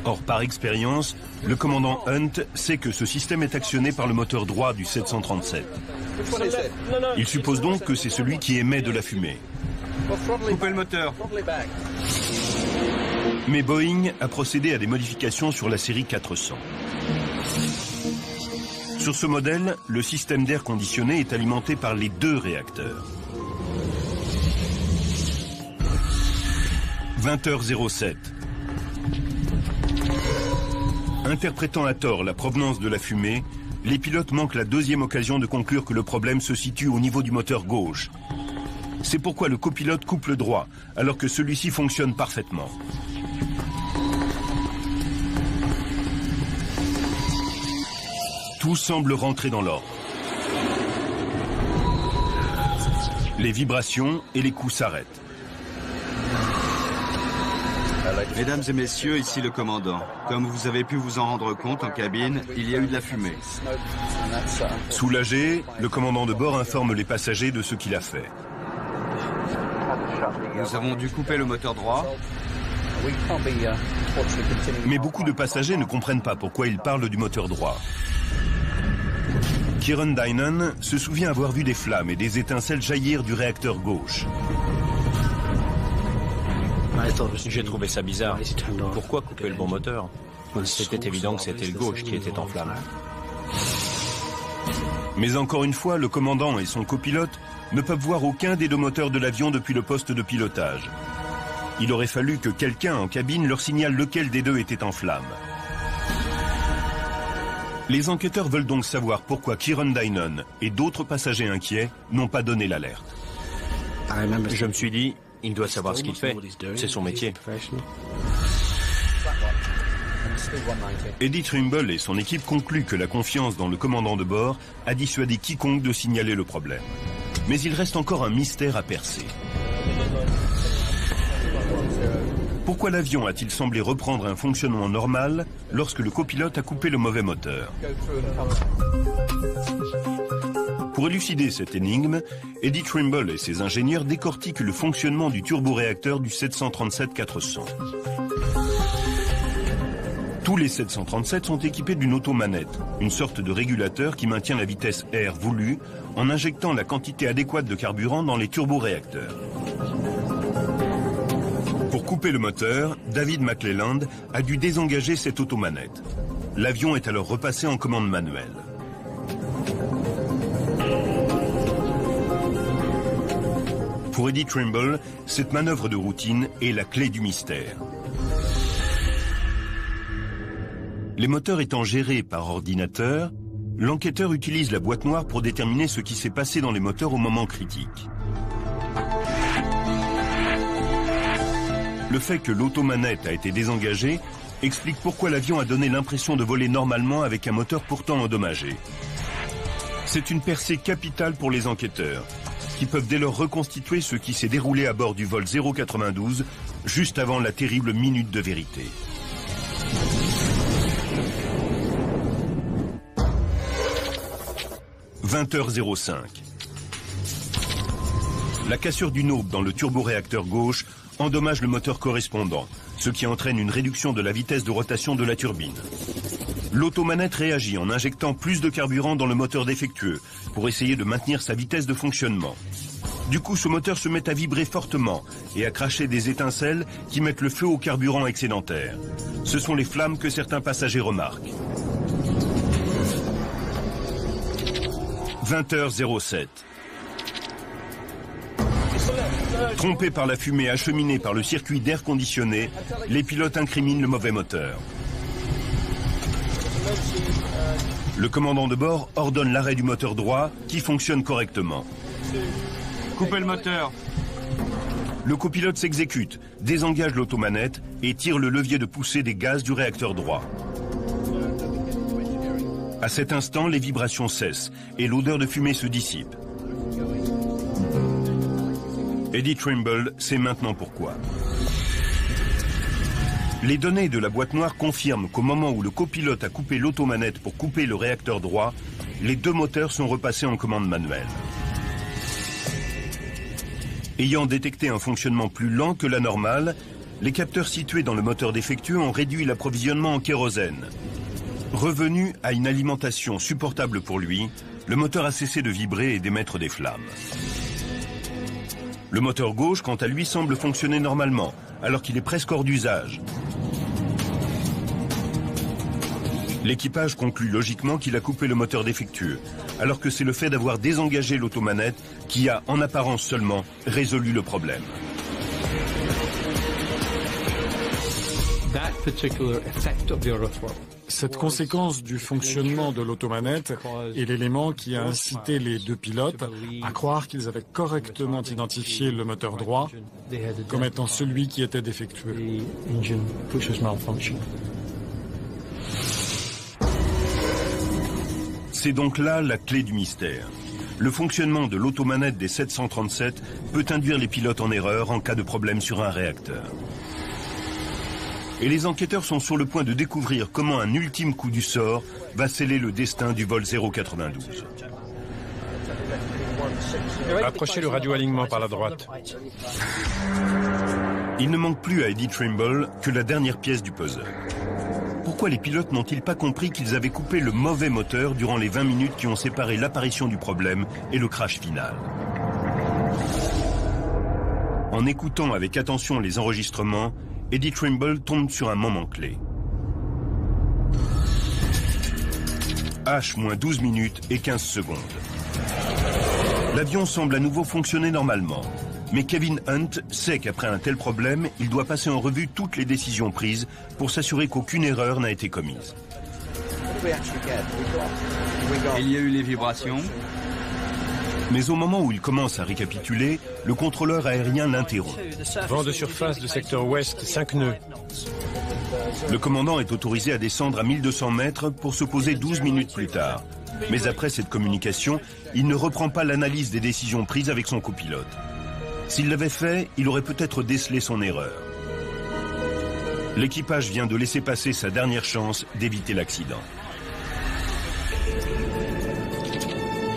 Speaker 2: Or, par expérience, le commandant Hunt sait que ce système est actionné par le moteur droit du 737. Il suppose donc que c'est celui qui émet de la fumée.
Speaker 3: Coupez le moteur.
Speaker 2: Mais Boeing a procédé à des modifications sur la série 400. Sur ce modèle, le système d'air conditionné est alimenté par les deux réacteurs. 20h07. Interprétant à tort la provenance de la fumée, les pilotes manquent la deuxième occasion de conclure que le problème se situe au niveau du moteur gauche. C'est pourquoi le copilote coupe le droit, alors que celui-ci fonctionne parfaitement. Tout semble rentrer dans l'ordre. Les vibrations et les coups s'arrêtent.
Speaker 8: Mesdames et messieurs, ici le commandant. Comme vous avez pu vous en rendre compte en cabine, il y a eu de la fumée.
Speaker 2: Soulagé, le commandant de bord informe les passagers de ce qu'il a fait.
Speaker 8: Nous avons dû couper le moteur droit.
Speaker 2: Mais beaucoup de passagers ne comprennent pas pourquoi il parle du moteur droit. Kieran Dynan se souvient avoir vu des flammes et des étincelles jaillir du réacteur gauche.
Speaker 6: J'ai trouvé ça bizarre. Pourquoi couper le bon moteur? C'était évident que c'était le gauche qui était en flamme.
Speaker 2: Mais encore une fois, le commandant et son copilote ne peuvent voir aucun des deux moteurs de l'avion depuis le poste de pilotage. Il aurait fallu que quelqu'un en cabine leur signale lequel des deux était en flamme. Les enquêteurs veulent donc savoir pourquoi Kieran Dynan et d'autres passagers inquiets n'ont pas donné l'alerte.
Speaker 6: Je me suis dit, il doit savoir ce qu'il fait. C'est son métier.
Speaker 2: Eddie Trimble et son équipe concluent que la confiance dans le commandant de bord a dissuadé quiconque de signaler le problème. Mais il reste encore un mystère à percer. Pourquoi l'avion a-t-il semblé reprendre un fonctionnement normal lorsque le copilote a coupé le mauvais moteur? Pour élucider cette énigme, Eddie Trimble et ses ingénieurs décortiquent le fonctionnement du turboréacteur du 737-400. Tous les 737 sont équipés d'une automanette, une sorte de régulateur qui maintient la vitesse R voulue en injectant la quantité adéquate de carburant dans les turboréacteurs. Pour couper le moteur, David McClelland a dû désengager cette automanette. L'avion est alors repassé en commande manuelle. Pour Eddie Trimble, cette manœuvre de routine est la clé du mystère. Les moteurs étant gérés par ordinateur, l'enquêteur utilise la boîte noire pour déterminer ce qui s'est passé dans les moteurs au moment critique. Le fait que l'automanette a été désengagée explique pourquoi l'avion a donné l'impression de voler normalement avec un moteur pourtant endommagé. C'est une percée capitale pour les enquêteurs, qui peuvent dès lors reconstituer ce qui s'est déroulé à bord du vol 092, juste avant la terrible minute de vérité. « 20h05. La cassure d'une aube dans le turboréacteur gauche endommage le moteur correspondant, ce qui entraîne une réduction de la vitesse de rotation de la turbine. L'automanette réagit en injectant plus de carburant dans le moteur défectueux pour essayer de maintenir sa vitesse de fonctionnement. Du coup, ce moteur se met à vibrer fortement et à cracher des étincelles qui mettent le feu au carburant excédentaire. Ce sont les flammes que certains passagers remarquent. 20h07. Trompés par la fumée acheminée par le circuit d'air conditionné, les pilotes incriminent le mauvais moteur. Le commandant de bord ordonne l'arrêt du moteur droit qui fonctionne correctement.
Speaker 3: Coupez le moteur.
Speaker 2: Le copilote s'exécute, désengage l'automanette et tire le levier de poussée des gaz du réacteur droit. À cet instant, les vibrations cessent et l'odeur de fumée se dissipe. Eddie Trimble sait maintenant pourquoi. Les données de la boîte noire confirment qu'au moment où le copilote a coupé l'automanette pour couper le réacteur droit, les deux moteurs sont repassés en commande manuelle. Ayant détecté un fonctionnement plus lent que la normale, les capteurs situés dans le moteur défectueux ont réduit l'approvisionnement en kérosène. Revenu à une alimentation supportable pour lui, le moteur a cessé de vibrer et d'émettre des flammes. Le moteur gauche, quant à lui, semble fonctionner normalement, alors qu'il est presque hors d'usage. L'équipage conclut logiquement qu'il a coupé le moteur défectueux, alors que c'est le fait d'avoir désengagé l'automanette qui a, en apparence seulement, résolu le problème.
Speaker 7: Cette conséquence du fonctionnement de l'automanette est l'élément qui a incité les deux pilotes à croire qu'ils avaient correctement identifié le moteur droit comme étant celui qui était défectueux.
Speaker 2: C'est donc là la clé du mystère. Le fonctionnement de l'automanette des 737 peut induire les pilotes en erreur en cas de problème sur un réacteur. Et les enquêteurs sont sur le point de découvrir comment un ultime coup du sort va sceller le destin du vol 092.
Speaker 4: Approchez le radioalignement par la droite.
Speaker 2: Il ne manque plus à Eddie Trimble que la dernière pièce du puzzle. Pourquoi les pilotes n'ont-ils pas compris qu'ils avaient coupé le mauvais moteur durant les 20 minutes qui ont séparé l'apparition du problème et le crash final? En écoutant avec attention les enregistrements, Eddie Trimble tombe sur un moment clé. H-12 minutes et 15 secondes. L'avion semble à nouveau fonctionner normalement. Mais Kevin Hunt sait qu'après un tel problème, il doit passer en revue toutes les décisions prises pour s'assurer qu'aucune erreur n'a été commise.
Speaker 8: Il y a eu les vibrations.
Speaker 2: Mais au moment où il commence à récapituler, le contrôleur aérien l'interrompt.
Speaker 4: Vent de surface du secteur ouest, 5 nœuds.
Speaker 2: Le commandant est autorisé à descendre à 1200 mètres pour se poser 12 minutes plus tard. Mais après cette communication, il ne reprend pas l'analyse des décisions prises avec son copilote. S'il l'avait fait, il aurait peut-être décelé son erreur. L'équipage vient de laisser passer sa dernière chance d'éviter l'accident.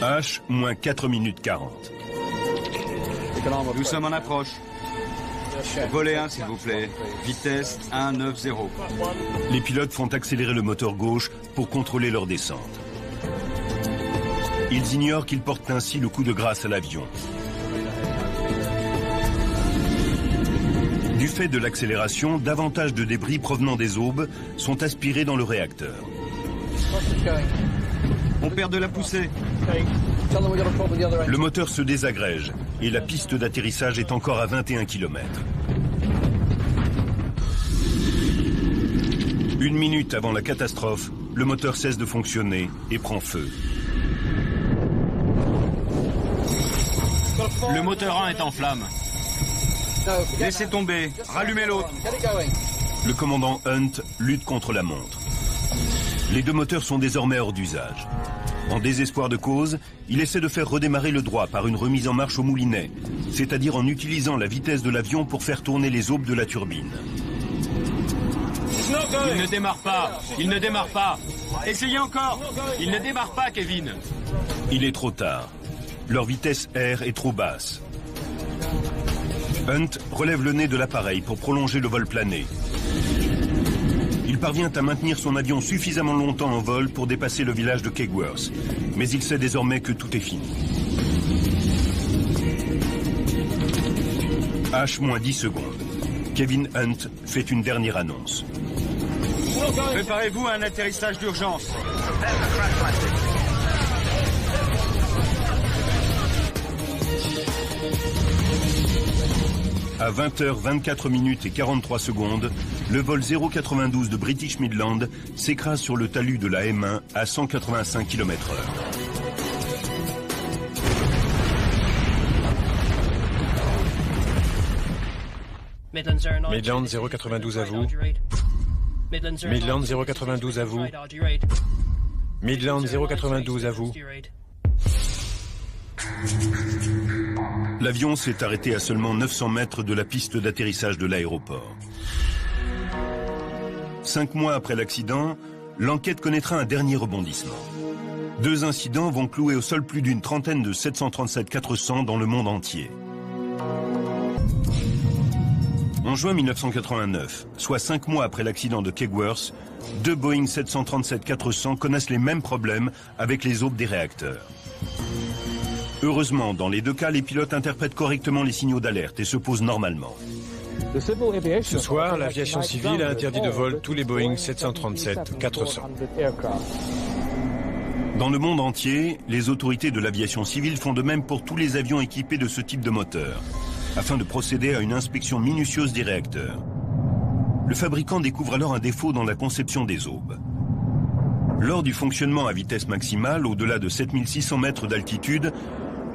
Speaker 2: H, moins 4 minutes 40.
Speaker 8: Nous sommes en approche. Volet 1, s'il vous plaît. Vitesse 190.
Speaker 2: Les pilotes font accélérer le moteur gauche pour contrôler leur descente. Ils ignorent qu'ils portent ainsi le coup de grâce à l'avion. Du fait de l'accélération, davantage de débris provenant des aubes sont aspirés dans le réacteur.
Speaker 8: On perd de la poussée.
Speaker 2: Le moteur se désagrège et la piste d'atterrissage est encore à 21 km. Une minute avant la catastrophe, le moteur cesse de fonctionner et prend feu.
Speaker 3: Le moteur 1 est en flammes.
Speaker 8: Laissez tomber. Rallumez l'autre.
Speaker 2: Le commandant Hunt lutte contre la montre. Les deux moteurs sont désormais hors d'usage. En désespoir de cause, il essaie de faire redémarrer le droit par une remise en marche au moulinet, c'est-à-dire en utilisant la vitesse de l'avion pour faire tourner les aubes de la turbine.
Speaker 3: Il ne démarre pas. Il ne démarre pas. Essayez encore. Il ne démarre pas, Kevin.
Speaker 2: Il est trop tard. Leur vitesse R est trop basse. Hunt relève le nez de l'appareil pour prolonger le vol plané. Il parvient à maintenir son avion suffisamment longtemps en vol pour dépasser le village de Kegworth. Mais il sait désormais que tout est fini. H moins 10 secondes. Kevin Hunt fait une dernière annonce.
Speaker 8: Préparez-vous à un atterrissage d'urgence.
Speaker 2: À 20h24 minutes et 43 secondes, le vol 092 de British Midland s'écrase sur le talus de la M1 à 185 km/h.
Speaker 4: Midland 092 à vous. Midland 092 à vous. Midland 092 à vous.
Speaker 2: L'avion s'est arrêté à seulement 900 mètres de la piste d'atterrissage de l'aéroport. 5 mois après l'accident, l'enquête connaîtra un dernier rebondissement. 2 incidents vont clouer au sol plus d'une trentaine de 737-400 dans le monde entier. En juin 1989, soit 5 mois après l'accident de Kegworth, 2 Boeing 737-400 connaissent les mêmes problèmes avec les aubes des réacteurs. Heureusement, dans les 2 cas, les pilotes interprètent correctement les signaux d'alerte et se posent normalement.
Speaker 4: Ce soir, l'aviation civile a interdit de vol tous les Boeing 737-400.
Speaker 2: Dans le monde entier, les autorités de l'aviation civile font de même pour tous les avions équipés de ce type de moteur, afin de procéder à une inspection minutieuse des réacteurs. Le fabricant découvre alors un défaut dans la conception des aubes. Lors du fonctionnement à vitesse maximale, au-delà de 7600 mètres d'altitude,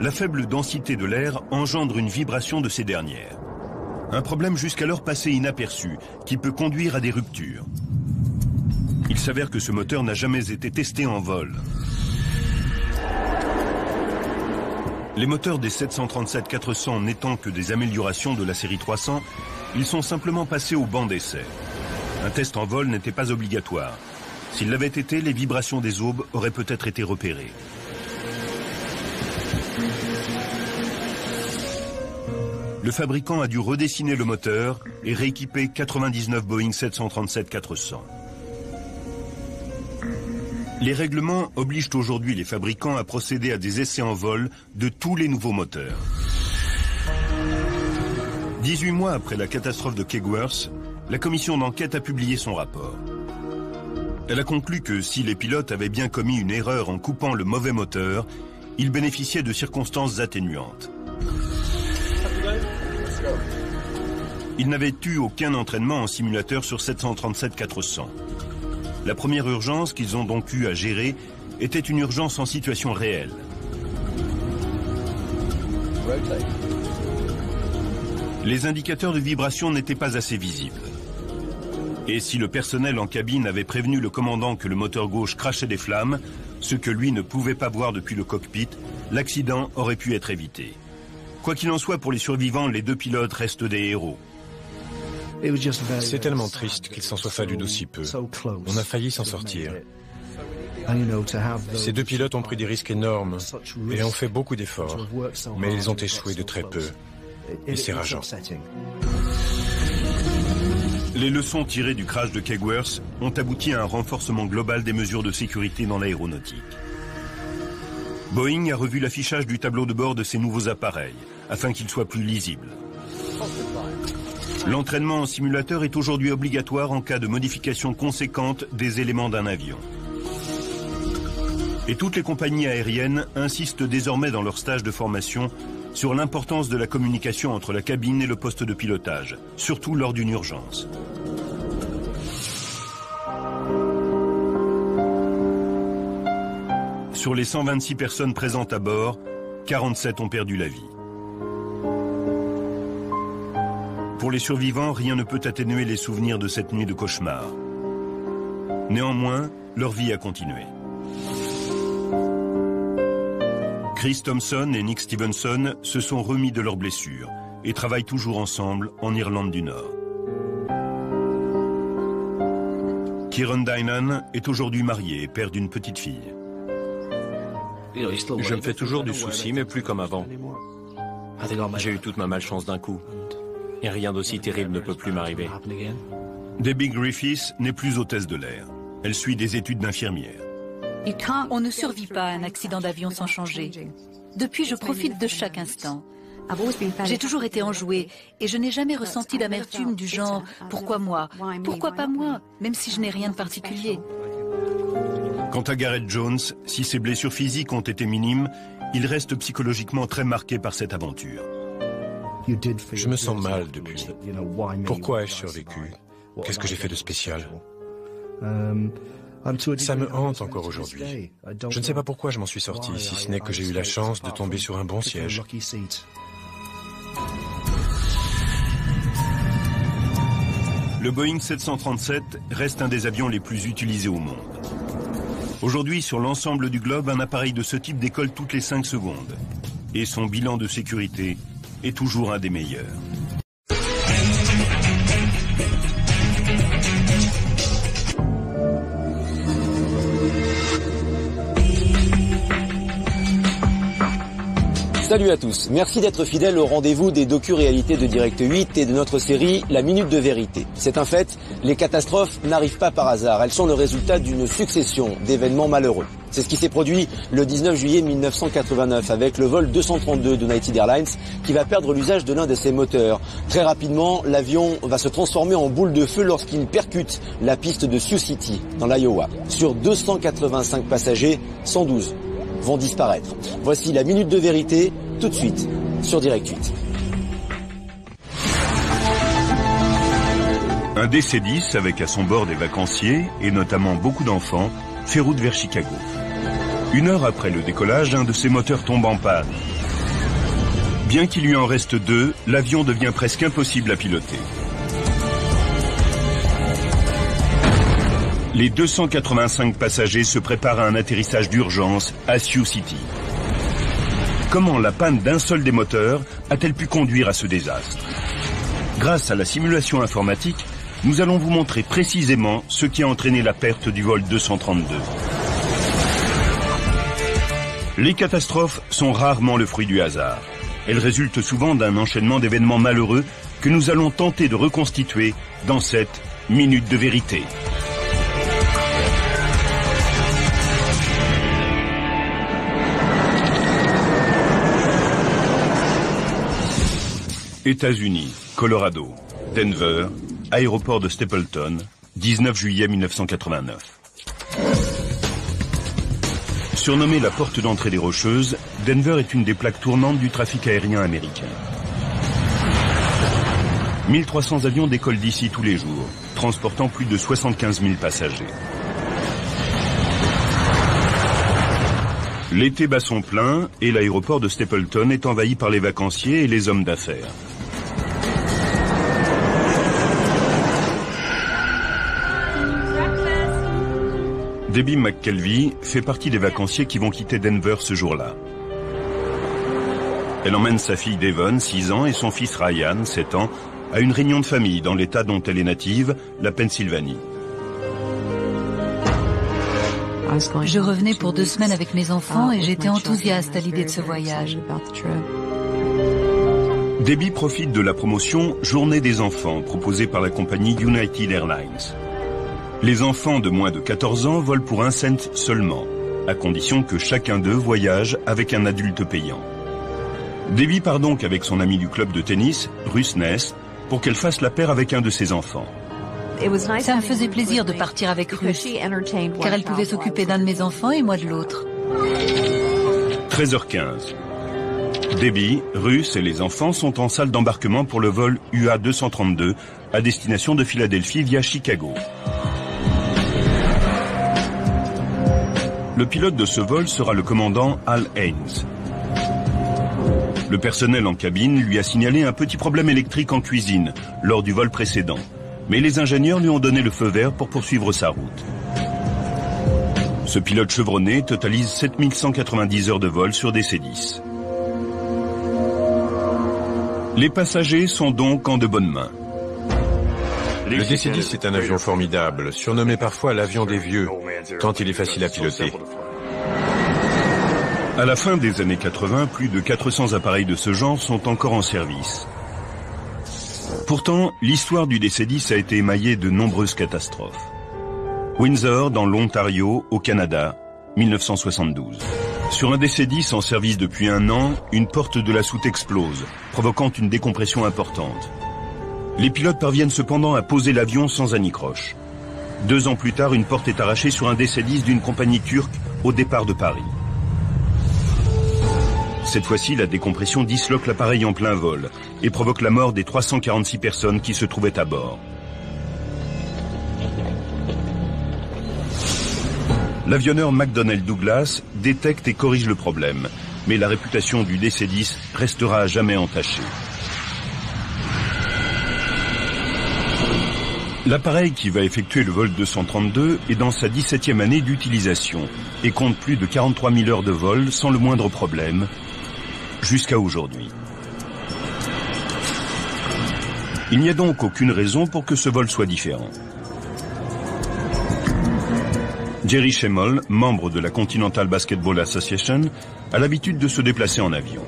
Speaker 2: la faible densité de l'air engendre une vibration de ces dernières. Un problème jusqu'alors passé inaperçu, qui peut conduire à des ruptures. Il s'avère que ce moteur n'a jamais été testé en vol. Les moteurs des 737-400 n'étant que des améliorations de la série 300, ils sont simplement passés au banc d'essai. Un test en vol n'était pas obligatoire. S'il l'avait été, les vibrations des aubes auraient peut-être été repérées. Le fabricant a dû redessiner le moteur et rééquiper 99 Boeing 737-400. Les règlements obligent aujourd'hui les fabricants à procéder à des essais en vol de tous les nouveaux moteurs. 18 mois après la catastrophe de Kegworth, la commission d'enquête a publié son rapport. Elle a conclu que si les pilotes avaient bien commis une erreur en coupant le mauvais moteur, ils bénéficiaient de circonstances atténuantes. Ils n'avaient eu aucun entraînement en simulateur sur 737-400. La première urgence qu'ils ont donc eu à gérer était une urgence en situation réelle. Les indicateurs de vibration n'étaient pas assez visibles. Et si le personnel en cabine avait prévenu le commandant que le moteur gauche crachait des flammes, ce que lui ne pouvait pas voir depuis le cockpit, l'accident aurait pu être évité. Quoi qu'il en soit, pour les survivants, les 2 pilotes restent des héros.
Speaker 4: C'est tellement triste qu'il s'en soit fallu d'aussi peu. On a failli s'en sortir. Ces 2 pilotes ont pris des risques énormes et ont fait beaucoup d'efforts, mais ils ont échoué de très peu. Et c'est rageant.
Speaker 2: Les leçons tirées du crash de Kegworth ont abouti à un renforcement global des mesures de sécurité dans l'aéronautique. Boeing a revu l'affichage du tableau de bord de ses nouveaux appareils, afin qu'il soit plus lisible. L'entraînement en simulateur est aujourd'hui obligatoire en cas de modification conséquente des éléments d'un avion. Et toutes les compagnies aériennes insistent désormais dans leur stage de formation sur l'importance de la communication entre la cabine et le poste de pilotage, surtout lors d'une urgence. Sur les 126 personnes présentes à bord, 47 ont perdu la vie. Pour les survivants, rien ne peut atténuer les souvenirs de cette nuit de cauchemar. Néanmoins, leur vie a continué. Chris Thompson et Nick Stevenson se sont remis de leurs blessures et travaillent toujours ensemble en Irlande du Nord. Kieran Dynan est aujourd'hui marié et père d'une petite fille.
Speaker 6: Je me fais toujours du souci, mais plus comme avant. J'ai eu toute ma malchance d'un coup. Et rien d'aussi terrible ne peut plus m'arriver.
Speaker 2: Debbie Griffiths n'est plus hôtesse de l'air. Elle suit des études d'infirmière.
Speaker 5: On ne survit pas à un accident d'avion sans changer. Depuis, je profite de chaque instant. J'ai toujours été enjouée et je n'ai jamais ressenti l'amertume du genre « pourquoi moi ? Pourquoi pas moi ?» même si je n'ai rien de particulier.
Speaker 2: Quant à Gareth Jones, si ses blessures physiques ont été minimes, il reste psychologiquement très marqué par cette aventure.
Speaker 4: Je me sens mal depuis. Pourquoi ai-je survécu? Qu'est-ce que j'ai fait de spécial? Ça me hante encore aujourd'hui. Je ne sais pas pourquoi je m'en suis sorti, si ce n'est que j'ai eu la chance de tomber sur un bon siège.
Speaker 2: Le Boeing 737 reste un des avions les plus utilisés au monde. Aujourd'hui, sur l'ensemble du globe, un appareil de ce type décolle toutes les 5 secondes. Et son bilan de sécurité est toujours un des meilleurs.
Speaker 1: Salut à tous, merci d'être fidèles au rendez-vous des docu-réalités de Direct 8 et de notre série La Minute de Vérité. C'est un fait, les catastrophes n'arrivent pas par hasard, elles sont le résultat d'une succession d'événements malheureux. C'est ce qui s'est produit le 19 juillet 1989 avec le vol 232 d'United Airlines qui va perdre l'usage de l'un de ses moteurs. Très rapidement, l'avion va se transformer en boule de feu lorsqu'il percute la piste de Sioux City, dans l'Iowa. Sur 285 passagers, 112 vont disparaître. Voici la Minute de Vérité, tout de suite, sur Direct 8.
Speaker 2: Un DC-10 avec à son bord des vacanciers, et notamment beaucoup d'enfants, fait route vers Chicago. 1 heure après le décollage, un de ses moteurs tombe en panne. Bien qu'il lui en reste 2, l'avion devient presque impossible à piloter. Les 285 passagers se préparent à un atterrissage d'urgence à Sioux City. Comment la panne d'un seul des moteurs a-t-elle pu conduire à ce désastre? Grâce à la simulation informatique, nous allons vous montrer précisément ce qui a entraîné la perte du vol 232. Les catastrophes sont rarement le fruit du hasard. Elles résultent souvent d'un enchaînement d'événements malheureux que nous allons tenter de reconstituer dans cette Minute de Vérité. États-Unis, Colorado, Denver, aéroport de Stapleton, 19 juillet 1989. Surnommée la porte d'entrée des Rocheuses, Denver est une des plaques tournantes du trafic aérien américain. 1300 avions décollent d'ici tous les jours, transportant plus de 75 000 passagers. L'été bat son plein et l'aéroport de Stapleton est envahi par les vacanciers et les hommes d'affaires. Debbie McKelvey fait partie des vacanciers qui vont quitter Denver ce jour-là. Elle emmène sa fille Devon, 6 ans, et son fils Ryan, 7 ans, à une réunion de famille dans l'État dont elle est native, la Pennsylvanie.
Speaker 5: Je revenais pour 2 semaines avec mes enfants et j'étais enthousiaste à l'idée de ce voyage.
Speaker 2: Debbie profite de la promotion Journée des enfants proposée par la compagnie United Airlines. Les enfants de moins de 14 ans volent pour 1 cent seulement, à condition que chacun d'eux voyage avec un adulte payant. Debbie part donc avec son ami du club de tennis, Russ Ness, pour qu'elle fasse la paire avec un de ses enfants.
Speaker 5: Ça me faisait plaisir de partir avec Ruth, car elle pouvait s'occuper d'un de mes enfants et moi de l'autre.
Speaker 2: 13h15. Debbie, Russ et les enfants sont en salle d'embarquement pour le vol UA 232 à destination de Philadelphie via Chicago. Le pilote de ce vol sera le commandant Al Haynes. Le personnel en cabine lui a signalé un petit problème électrique en cuisine lors du vol précédent. Mais les ingénieurs lui ont donné le feu vert pour poursuivre sa route. Ce pilote chevronné totalise 7190 heures de vol sur DC-10. Les passagers sont donc en de bonnes mains.
Speaker 4: Le DC-10 est un avion formidable, surnommé parfois l'avion des vieux, tant il est facile à piloter.
Speaker 2: À la fin des années 80, plus de 400 appareils de ce genre sont encore en service. Pourtant, l'histoire du DC-10 a été émaillée de nombreuses catastrophes. Windsor, dans l'Ontario, au Canada, 1972. Sur un DC-10 en service depuis 1 an, une porte de la soute explose, provoquant une décompression importante. Les pilotes parviennent cependant à poser l'avion sans anicroche. 2 ans plus tard, une porte est arrachée sur un DC-10 d'une compagnie turque au départ de Paris. Cette fois-ci, la décompression disloque l'appareil en plein vol et provoque la mort des 346 personnes qui se trouvaient à bord. L'avionneur McDonnell Douglas détecte et corrige le problème, mais la réputation du DC-10 restera à jamais entachée. L'appareil qui va effectuer le vol 232 est dans sa 17e année d'utilisation et compte plus de 43 000 heures de vol sans le moindre problème, jusqu'à aujourd'hui. Il n'y a donc aucune raison pour que ce vol soit différent. Jerry Schemmel, membre de la Continental Basketball Association, a l'habitude de se déplacer en avion.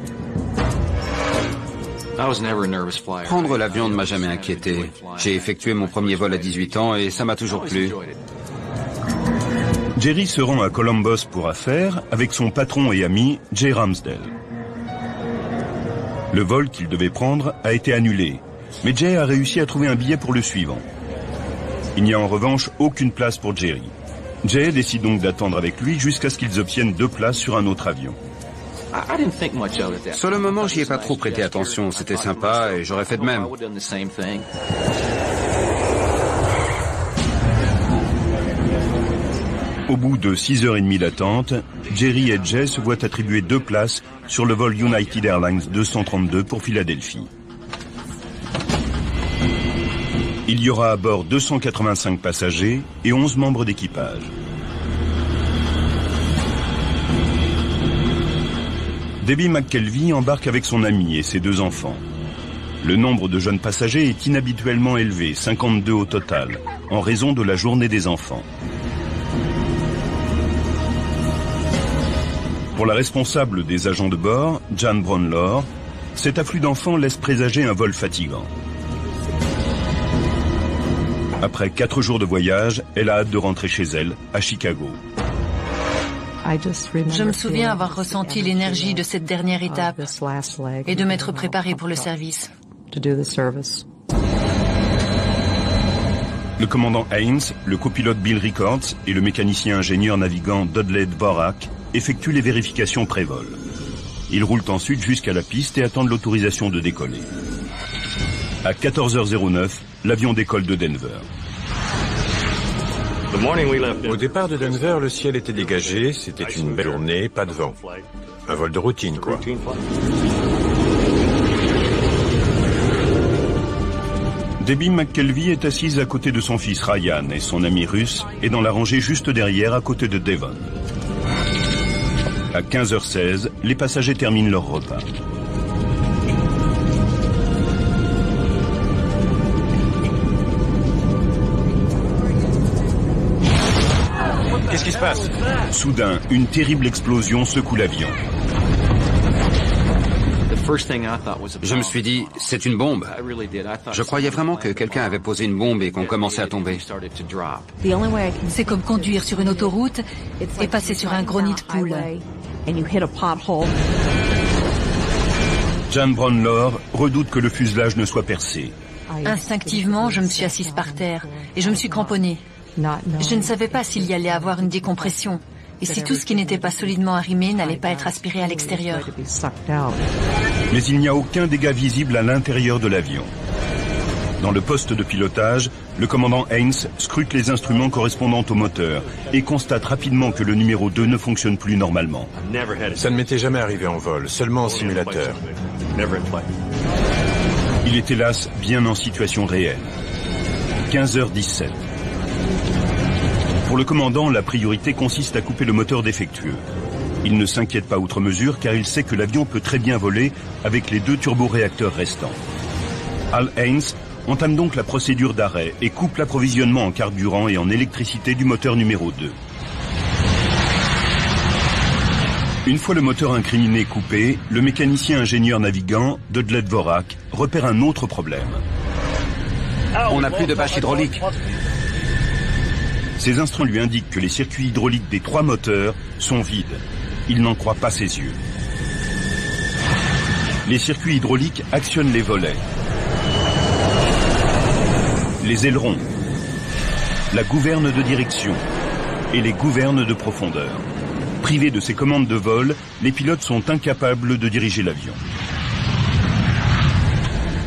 Speaker 9: Prendre l'avion ne m'a jamais inquiété. J'ai effectué mon premier vol à 18 ans et ça m'a toujours plu.
Speaker 2: Jerry se rend à Columbus pour affaires avec son patron et ami Jay Ramsdell. Le vol qu'il devait prendre a été annulé, mais Jay a réussi à trouver un billet pour le suivant. Il n'y a en revanche aucune place pour Jerry. Jay décide donc d'attendre avec lui jusqu'à ce qu'ils obtiennent 2 places sur un autre avion.
Speaker 9: Sur le moment, j'y ai pas trop prêté attention. C'était sympa et j'aurais fait de même.
Speaker 2: Au bout de 6h30 d'attente, Jerry et Jay se voient attribuer 2 places sur le vol United Airlines 232 pour Philadelphie. Il y aura à bord 285 passagers et 11 membres d'équipage. Debbie McKelvey embarque avec son ami et ses 2 enfants. Le nombre de jeunes passagers est inhabituellement élevé, 52 au total, en raison de la journée des enfants. Pour la responsable des agents de bord, Jan Brownlaw, cet afflux d'enfants laisse présager un vol fatigant. Après 4 jours de voyage, elle a hâte de rentrer chez elle, à Chicago.
Speaker 5: Je me souviens avoir ressenti l'énergie de cette dernière étape et de m'être préparé pour le service.
Speaker 2: Le commandant Haynes, le copilote Bill Rickards et le mécanicien ingénieur navigant Dudley Dvorak effectuent les vérifications pré-vol. Ils roulent ensuite jusqu'à la piste et attendent l'autorisation de décoller. À 14h09, l'avion décolle de Denver.
Speaker 4: Au départ de Denver, le ciel était dégagé, c'était une belle journée, pas de vent. Un vol de routine, quoi.
Speaker 2: Debbie McKelvey est assise à côté de son fils Ryan et son ami Russ est dans la rangée juste derrière à côté de Devon. À 15h16, les passagers terminent leur repas.
Speaker 4: qui se passe?
Speaker 2: Soudain, une terrible explosion secoue l'avion.
Speaker 9: Je me suis dit, c'est une bombe. Je croyais vraiment que quelqu'un avait posé une bombe et qu'on commençait à tomber.
Speaker 5: C'est comme conduire sur une autoroute et passer sur un gros nid de poule.
Speaker 2: Jan Brownlow redoute que le fuselage ne soit percé.
Speaker 5: Instinctivement, je me suis assise par terre et je me suis cramponnée. Je ne savais pas s'il y allait avoir une décompression et si tout ce qui n'était pas solidement arrimé n'allait pas être aspiré à l'extérieur.
Speaker 2: Mais il n'y a aucun dégât visible à l'intérieur de l'avion. Dans le poste de pilotage, le commandant Haynes scrute les instruments correspondant au moteur et constate rapidement que le numéro 2 ne fonctionne plus normalement.
Speaker 4: Ça ne m'était jamais arrivé en vol, seulement en simulateur.
Speaker 2: Il est hélas bien en situation réelle. 15h17. Pour le commandant, la priorité consiste à couper le moteur défectueux. Il ne s'inquiète pas outre mesure car il sait que l'avion peut très bien voler avec les 2 turboréacteurs restants. Hal Haynes entame donc la procédure d'arrêt et coupe l'approvisionnement en carburant et en électricité du moteur numéro 2. Une fois le moteur incriminé coupé, le mécanicien ingénieur navigant, Dudley Dvorak, repère un autre problème.
Speaker 9: On n'a plus de bâche hydraulique.
Speaker 2: Ses instruments lui indiquent que les circuits hydrauliques des 3 moteurs sont vides. Il n'en croit pas ses yeux. Les circuits hydrauliques actionnent les volets, les ailerons, la gouverne de direction et les gouvernes de profondeur. Privés de ces commandes de vol, les pilotes sont incapables de diriger l'avion.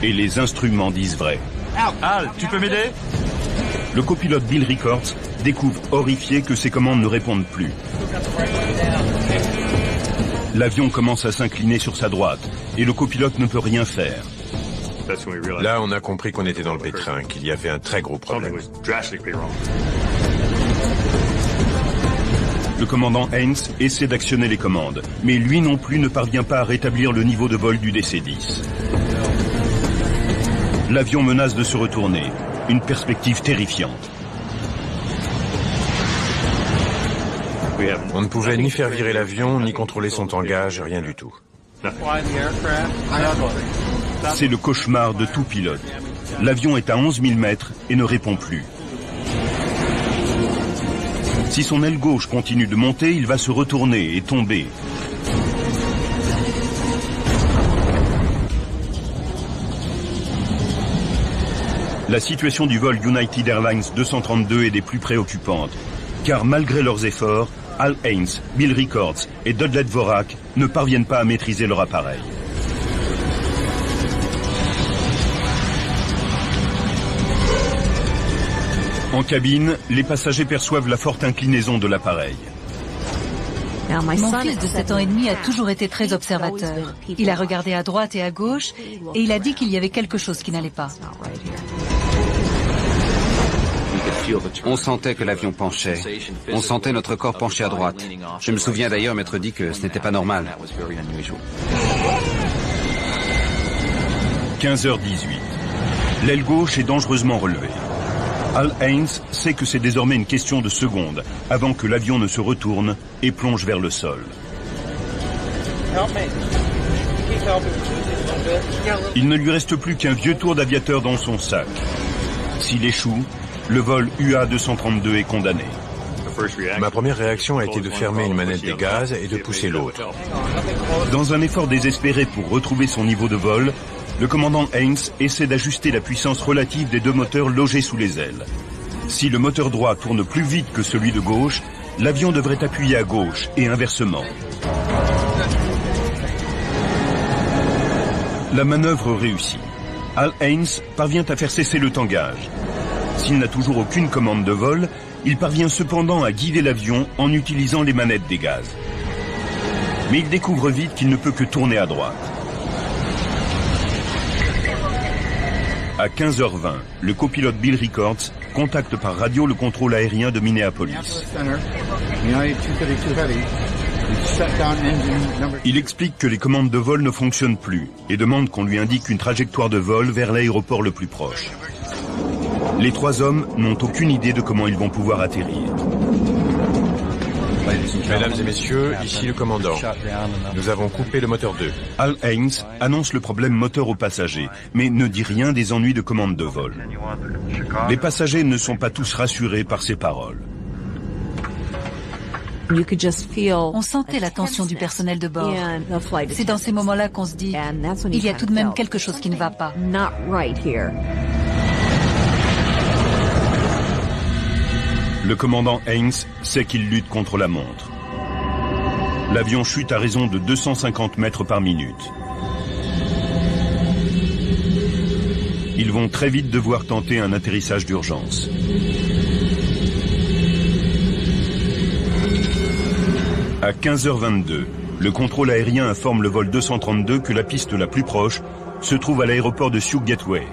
Speaker 2: Et les instruments disent vrai.
Speaker 3: Al, tu peux m'aider?
Speaker 2: Le copilote Bill Rickards découvre horrifié que ses commandes ne répondent plus. L'avion commence à s'incliner sur sa droite et le copilote ne peut rien faire.
Speaker 4: Là, on a compris qu'on était dans le pétrin, qu'il y avait un très gros problème.
Speaker 2: Le commandant Haynes essaie d'actionner les commandes, mais lui non plus ne parvient pas à rétablir le niveau de vol du DC-10. L'avion menace de se retourner, une perspective terrifiante.
Speaker 4: On ne pouvait ni faire virer l'avion, ni contrôler son tangage, rien du tout.
Speaker 2: C'est le cauchemar de tout pilote. L'avion est à 11 000 mètres et ne répond plus. Si son aile gauche continue de monter, il va se retourner et tomber. La situation du vol United Airlines 232 est des plus préoccupantes, car malgré leurs efforts, Hal Haynes, Bill Rickards et Dudley Dvorak ne parviennent pas à maîtriser leur appareil. En cabine, les passagers perçoivent la forte inclinaison de l'appareil.
Speaker 5: Mon fils de 7 ans et demi a toujours été très observateur. Il a regardé à droite et à gauche et il a dit qu'il y avait quelque chose qui n'allait pas.
Speaker 9: On sentait que l'avion penchait. On sentait notre corps pencher à droite. Je me souviens d'ailleurs m'être dit que ce n'était pas normal.
Speaker 2: 15h18. L'aile gauche est dangereusement relevée. Hal Haynes sait que c'est désormais une question de secondes avant que l'avion ne se retourne et plonge vers le sol. Il ne lui reste plus qu'un vieux tour d'aviateur dans son sac. S'il échoue, le vol UA-232 est condamné.
Speaker 4: Ma première réaction a été de fermer une manette des gaz et de pousser l'autre.
Speaker 2: Dans un effort désespéré pour retrouver son niveau de vol, le commandant Haynes essaie d'ajuster la puissance relative des 2 moteurs logés sous les ailes. Si le moteur droit tourne plus vite que celui de gauche, l'avion devrait appuyer à gauche et inversement. La manœuvre réussit. Hal Haynes parvient à faire cesser le tangage. S'il n'a toujours aucune commande de vol, il parvient cependant à guider l'avion en utilisant les manettes des gaz. Mais il découvre vite qu'il ne peut que tourner à droite. À 15h20, le copilote Bill Rickards contacte par radio le contrôle aérien de Minneapolis. Il explique que les commandes de vol ne fonctionnent plus et demande qu'on lui indique une trajectoire de vol vers l'aéroport le plus proche. Les 3 hommes n'ont aucune idée de comment ils vont pouvoir atterrir.
Speaker 4: Mesdames et messieurs, ici le commandant. Nous avons coupé le moteur 2.
Speaker 2: Al Haynes annonce le problème moteur aux passagers, mais ne dit rien des ennuis de commande de vol. Les passagers ne sont pas tous rassurés par ses paroles.
Speaker 5: On sentait la tension du personnel de bord. C'est dans ces moments-là qu'on se dit, il y a tout de même quelque chose qui ne va pas.
Speaker 2: Le commandant Haynes sait qu'il lutte contre la montre. L'avion chute à raison de 250 mètres par minute. Ils vont très vite devoir tenter un atterrissage d'urgence. À 15h22, le contrôle aérien informe le vol 232 que la piste la plus proche se trouve à l'aéroport de Sioux Gateway.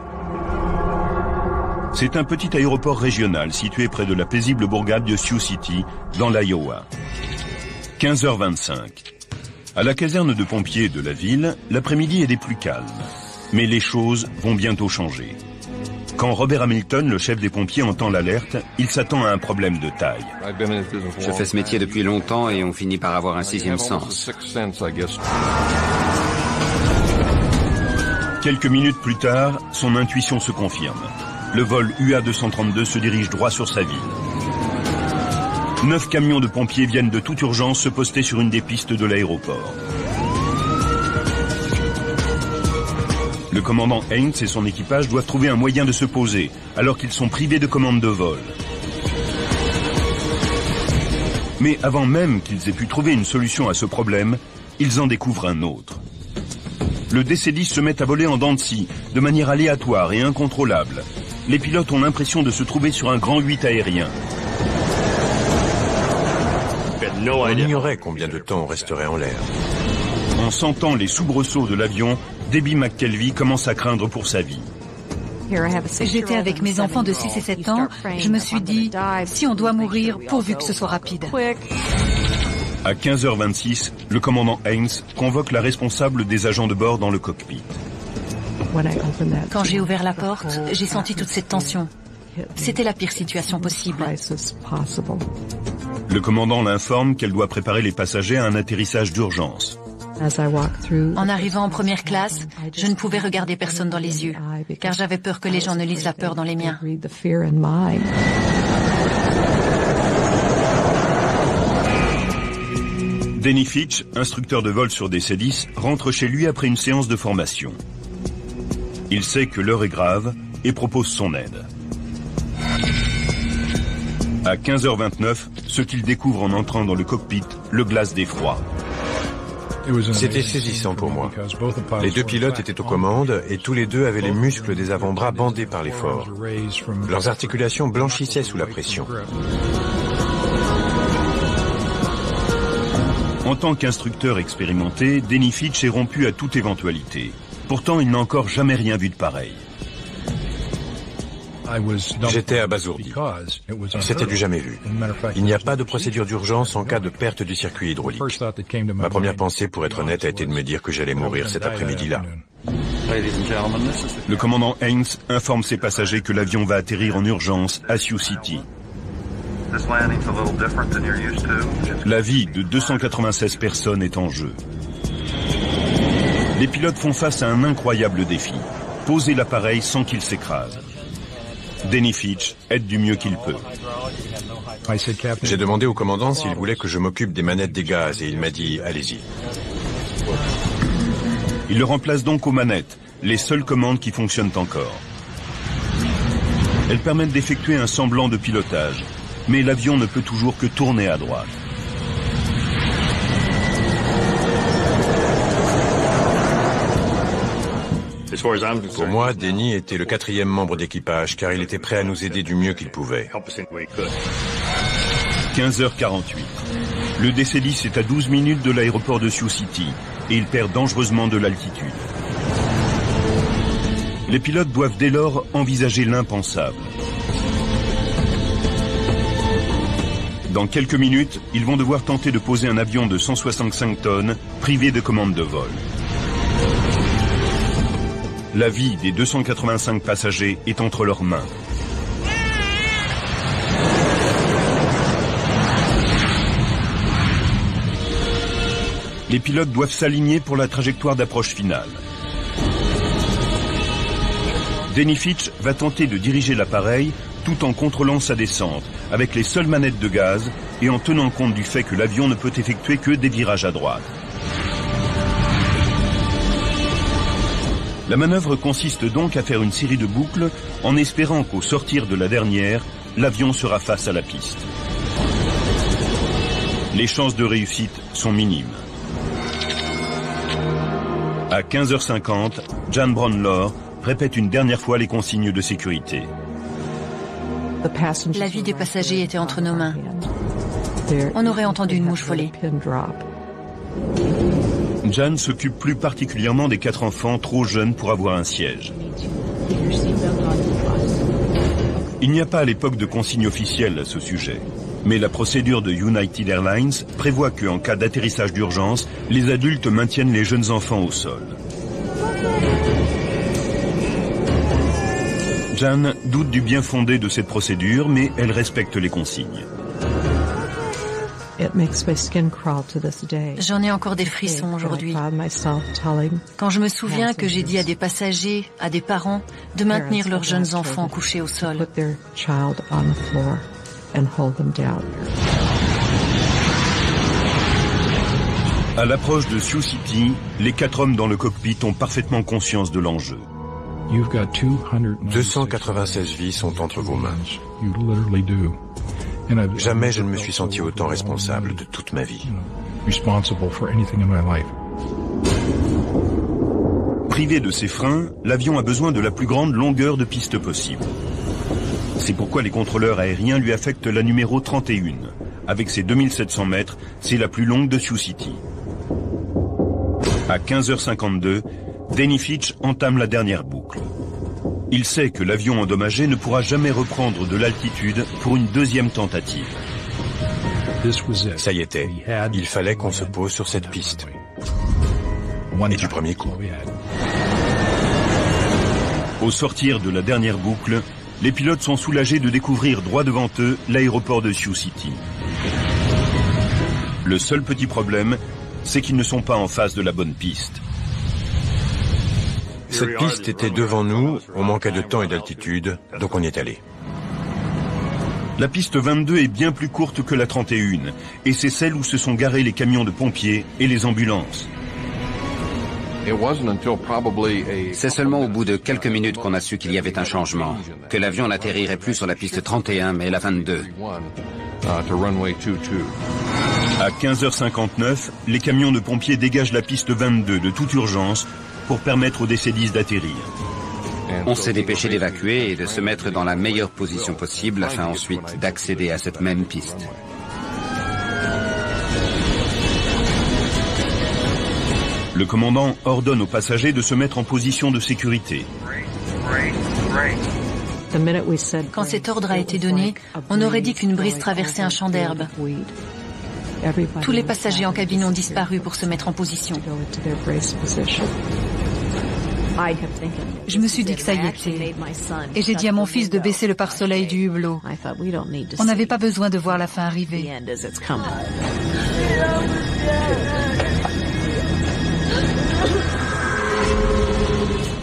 Speaker 2: C'est un petit aéroport régional situé près de la paisible bourgade de Sioux City, dans l'Iowa. 15h25. À la caserne de pompiers de la ville, l'après-midi est des plus calmes. Mais les choses vont bientôt changer. Quand Robert Hamilton, le chef des pompiers, entend l'alerte, il s'attend à un problème de taille.
Speaker 9: Je fais ce métier depuis longtemps et on finit par avoir un sixième sens.
Speaker 2: Quelques minutes plus tard, son intuition se confirme. Le vol UA-232 se dirige droit sur sa ville. 9 camions de pompiers viennent de toute urgence se poster sur une des pistes de l'aéroport. Le commandant Haynes et son équipage doivent trouver un moyen de se poser, alors qu'ils sont privés de commande de vol. Mais avant même qu'ils aient pu trouver une solution à ce problème, ils en découvrent un autre. Le DC-10 se met à voler en dents de scie, de manière aléatoire et incontrôlable. Les pilotes ont l'impression de se trouver sur un grand 8 aérien.
Speaker 4: On ignorait combien de temps on resterait en l'air.
Speaker 2: En sentant les soubresauts de l'avion, Debbie McKelvey commence à craindre pour sa vie.
Speaker 5: J'étais avec mes enfants de 6 et 7 ans. Je me suis dit, si on doit mourir, pourvu que ce soit rapide.
Speaker 2: À 15h26, le commandant Haynes convoque la responsable des agents de bord dans le cockpit.
Speaker 5: Quand j'ai ouvert la porte, j'ai senti toute cette tension. C'était la pire situation possible.
Speaker 2: Le commandant l'informe qu'elle doit préparer les passagers à un atterrissage d'urgence.
Speaker 5: En arrivant en première classe, je ne pouvais regarder personne dans les yeux, car j'avais peur que les gens ne lisent la peur dans les miens.
Speaker 2: Denny Fitch, instructeur de vol sur DC-10, rentre chez lui après une séance de formation. Il sait que l'heure est grave et propose son aide. À 15h29, ce qu'il découvre en entrant dans le cockpit le glace d'effroi.
Speaker 4: C'était saisissant pour moi. Les 2 pilotes étaient aux commandes et tous les 2 avaient les muscles des avant-bras bandés par l'effort. Leurs articulations blanchissaient sous la pression.
Speaker 2: En tant qu'instructeur expérimenté, Denny Fitch est rompu à toute éventualité. Pourtant, il n'a encore jamais rien vu de pareil.
Speaker 4: J'étais abasourdi. C'était du jamais vu. Il n'y a pas de procédure d'urgence en cas de perte du circuit hydraulique. Ma première pensée, pour être honnête, a été de me dire que j'allais mourir cet après-midi-là.
Speaker 2: Le commandant Haynes informe ses passagers que l'avion va atterrir en urgence à Sioux City. La vie de 296 personnes est en jeu. Les pilotes font face à un incroyable défi. Poser l'appareil sans qu'il s'écrase. Denny Fitch aide du mieux qu'il peut.
Speaker 4: J'ai demandé au commandant s'il voulait que je m'occupe des manettes des gaz et il m'a dit « allez-y ».
Speaker 2: Il le remplace donc aux manettes, les seules commandes qui fonctionnent encore. Elles permettent d'effectuer un semblant de pilotage, mais l'avion ne peut toujours que tourner à droite.
Speaker 4: Pour moi, Denny était le 4e membre d'équipage, car il était prêt à nous aider du mieux qu'il pouvait.
Speaker 2: 15h48. Le DC-10 est à 12 minutes de l'aéroport de Sioux City, et il perd dangereusement de l'altitude. Les pilotes doivent dès lors envisager l'impensable. Dans quelques minutes, ils vont devoir tenter de poser un avion de 165 tonnes, privé de commande de vol. La vie des 285 passagers est entre leurs mains. Les pilotes doivent s'aligner pour la trajectoire d'approche finale. Denny Fitch va tenter de diriger l'appareil tout en contrôlant sa descente, avec les seules manettes de gaz et en tenant compte du fait que l'avion ne peut effectuer que des virages à droite. La manœuvre consiste donc à faire une série de boucles en espérant qu'au sortir de la dernière, l'avion sera face à la piste. Les chances de réussite sont minimes. À 15h50, Jan Brownlow répète une dernière fois les consignes de sécurité.
Speaker 5: La vie des passagers était entre nos mains. On aurait entendu une mouche voler.
Speaker 2: Jan s'occupe plus particulièrement des 4 enfants trop jeunes pour avoir un siège. Il n'y a pas à l'époque de consigne officielle à ce sujet. Mais la procédure de United Airlines prévoit qu'en cas d'atterrissage d'urgence, les adultes maintiennent les jeunes enfants au sol. Jan doute du bien fondé de cette procédure, mais elle respecte les consignes.
Speaker 5: J'en ai encore des frissons aujourd'hui. Quand je me souviens que j'ai dit à des passagers, à des parents, de maintenir leurs jeunes enfants couchés au sol.
Speaker 2: À l'approche de Sioux City, les 4 hommes dans le cockpit ont parfaitement conscience de l'enjeu.
Speaker 4: 296 vies sont entre vos mains. Jamais je ne me suis senti autant responsable de toute ma vie.
Speaker 2: Privé de ses freins, l'avion a besoin de la plus grande longueur de piste possible. C'est pourquoi les contrôleurs aériens lui affectent la numéro 31. Avec ses 2700 mètres, c'est la plus longue de Sioux City. À 15h52, Denny Fitch entame la dernière boucle. Il sait que l'avion endommagé ne pourra jamais reprendre de l'altitude pour une deuxième tentative.
Speaker 4: Ça y était, il fallait qu'on se pose sur cette piste. Et du premier coup.
Speaker 2: Au sortir de la dernière boucle, les pilotes sont soulagés de découvrir droit devant eux l'aéroport de Sioux City. Le seul petit problème, c'est qu'ils ne sont pas en face de la bonne piste.
Speaker 4: Cette piste était devant nous, on manquait de temps et d'altitude, donc on y est allé.
Speaker 2: La piste 22 est bien plus courte que la 31, et c'est celle où se sont garés les camions de pompiers et les ambulances.
Speaker 9: C'est seulement au bout de quelques minutes qu'on a su qu'il y avait un changement, que l'avion n'atterrirait plus sur la piste 31, mais la 22.
Speaker 2: À 15h59, les camions de pompiers dégagent la piste 22 de toute urgence pour permettre aux DC-10 d'atterrir.
Speaker 9: On s'est dépêché d'évacuer et de se mettre dans la meilleure position possible afin ensuite d'accéder à cette même piste.
Speaker 2: Le commandant ordonne aux passagers de se mettre en position de sécurité.
Speaker 5: Quand cet ordre a été donné, on aurait dit qu'une brise traversait un champ d'herbe. Tous les passagers en cabine ont disparu pour se mettre en position. Je me suis dit que ça y était. Et j'ai dit à mon fils de baisser le pare-soleil du hublot. On n'avait pas besoin de voir la fin arriver.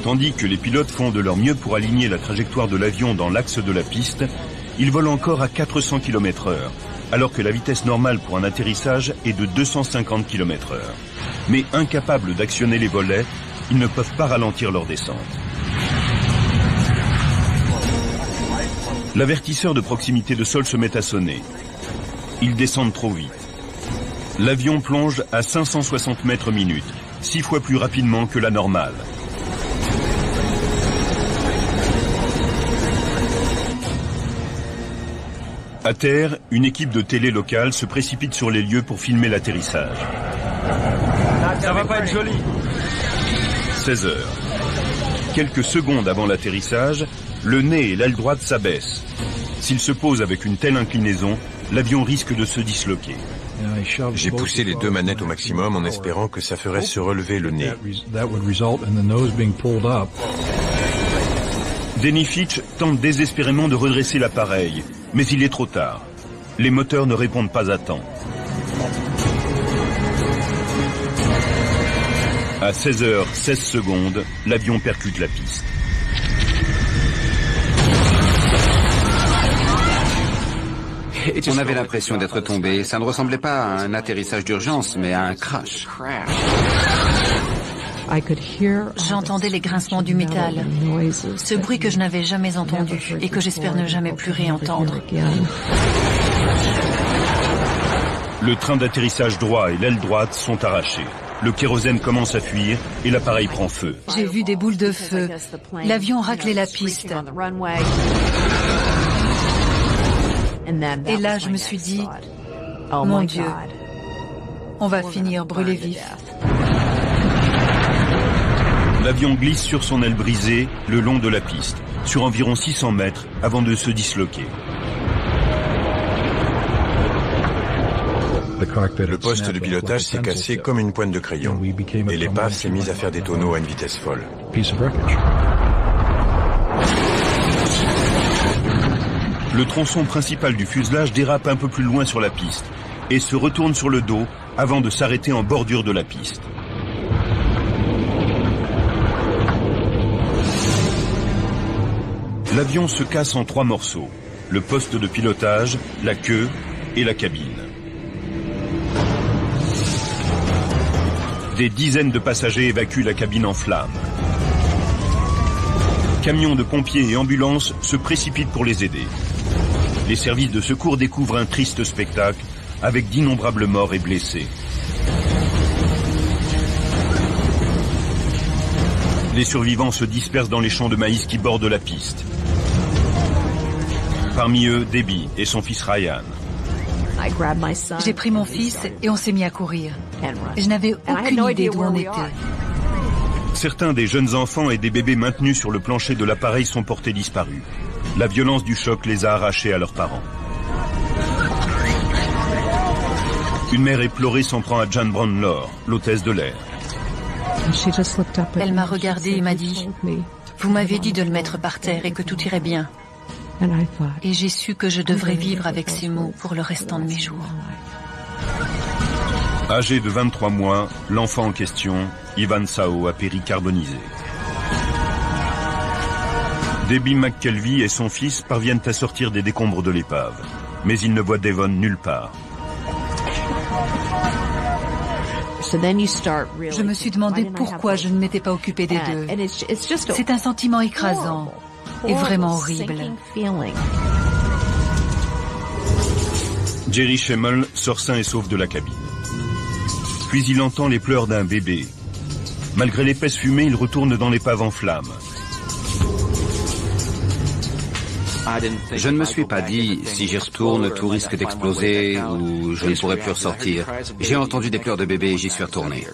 Speaker 2: Tandis que les pilotes font de leur mieux pour aligner la trajectoire de l'avion dans l'axe de la piste, ils volent encore à 400 km/h, alors que la vitesse normale pour un atterrissage est de 250 km/h. Mais incapables d'actionner les volets, ils ne peuvent pas ralentir leur descente. L'avertisseur de proximité de sol se met à sonner. Ils descendent trop vite. L'avion plonge à 560 mètres minute, 6 fois plus rapidement que la normale. À terre, une équipe de télé locale se précipite sur les lieux pour filmer l'atterrissage.
Speaker 3: Ça va pas être joli.
Speaker 2: 16 heures. Quelques secondes avant l'atterrissage, le nez et l'aile droite s'abaissent. S'il se pose avec une telle inclinaison, l'avion risque de se disloquer.
Speaker 4: J'ai poussé les 2 manettes au maximum en espérant que ça ferait se relever le nez.
Speaker 2: Denny Fitch tente désespérément de redresser l'appareil, mais il est trop tard. Les moteurs ne répondent pas à temps. À 16h16, l'avion percute la piste.
Speaker 9: On avait l'impression d'être tombé. Ça ne ressemblait pas à un atterrissage d'urgence, mais à un crash.
Speaker 5: J'entendais les grincements du métal, ce bruit que je n'avais jamais entendu et que j'espère ne jamais plus réentendre.
Speaker 2: Le train d'atterrissage droit et l'aile droite sont arrachés. Le kérosène commence à fuir et l'appareil prend feu.
Speaker 5: J'ai vu des boules de feu. L'avion raclait la piste. Et là, je me suis dit, mon Dieu, on va finir brûlé vif.
Speaker 2: L'avion glisse sur son aile brisée le long de la piste, sur environ 600 mètres avant de se disloquer.
Speaker 4: Le poste de pilotage s'est cassé comme une pointe de crayon et l'épave s'est mise à faire des tonneaux à une vitesse folle.
Speaker 2: Le tronçon principal du fuselage dérape un peu plus loin sur la piste et se retourne sur le dos avant de s'arrêter en bordure de la piste. L'avion se casse en 3 morceaux, le poste de pilotage, la queue et la cabine. Des dizaines de passagers évacuent la cabine en flammes. Camions de pompiers et ambulances se précipitent pour les aider. Les services de secours découvrent un triste spectacle avec d'innombrables morts et blessés. Les survivants se dispersent dans les champs de maïs qui bordent la piste. Parmi eux, Debbie et son fils Ryan.
Speaker 5: J'ai pris mon fils et on s'est mis à courir. Je n'avais aucune idée d'où on était.
Speaker 2: Certains des jeunes enfants et des bébés maintenus sur le plancher de l'appareil sont portés disparus. La violence du choc les a arrachés à leurs parents. Une mère éplorée s'en prend à Jan Brownlow, l'hôtesse de l'air.
Speaker 5: Elle m'a regardée et m'a dit « Vous m'avez dit de le mettre par terre et que tout irait bien. » Et j'ai su que je devrais vivre avec ces mots pour le restant de mes jours.
Speaker 2: Âgé de 23 mois, l'enfant en question, Ivan Sao, a péri carbonisé. Debbie McKelvey et son fils parviennent à sortir des décombres de l'épave, mais ils ne voient Devon nulle part.
Speaker 5: Je me suis demandé pourquoi je ne m'étais pas occupée des deux. C'est un sentiment écrasant et vraiment horrible.
Speaker 2: Jerry Schemmel sort sain et sauf de la cabine. Puis il entend les pleurs d'un bébé. Malgré l'épaisse fumée, il retourne dans l'épave en flammes.
Speaker 9: Je ne me suis pas dit, si j'y retourne, tout risque d'exploser ou je ne pourrai plus ressortir. J'ai entendu des pleurs de bébé et j'y suis retourné.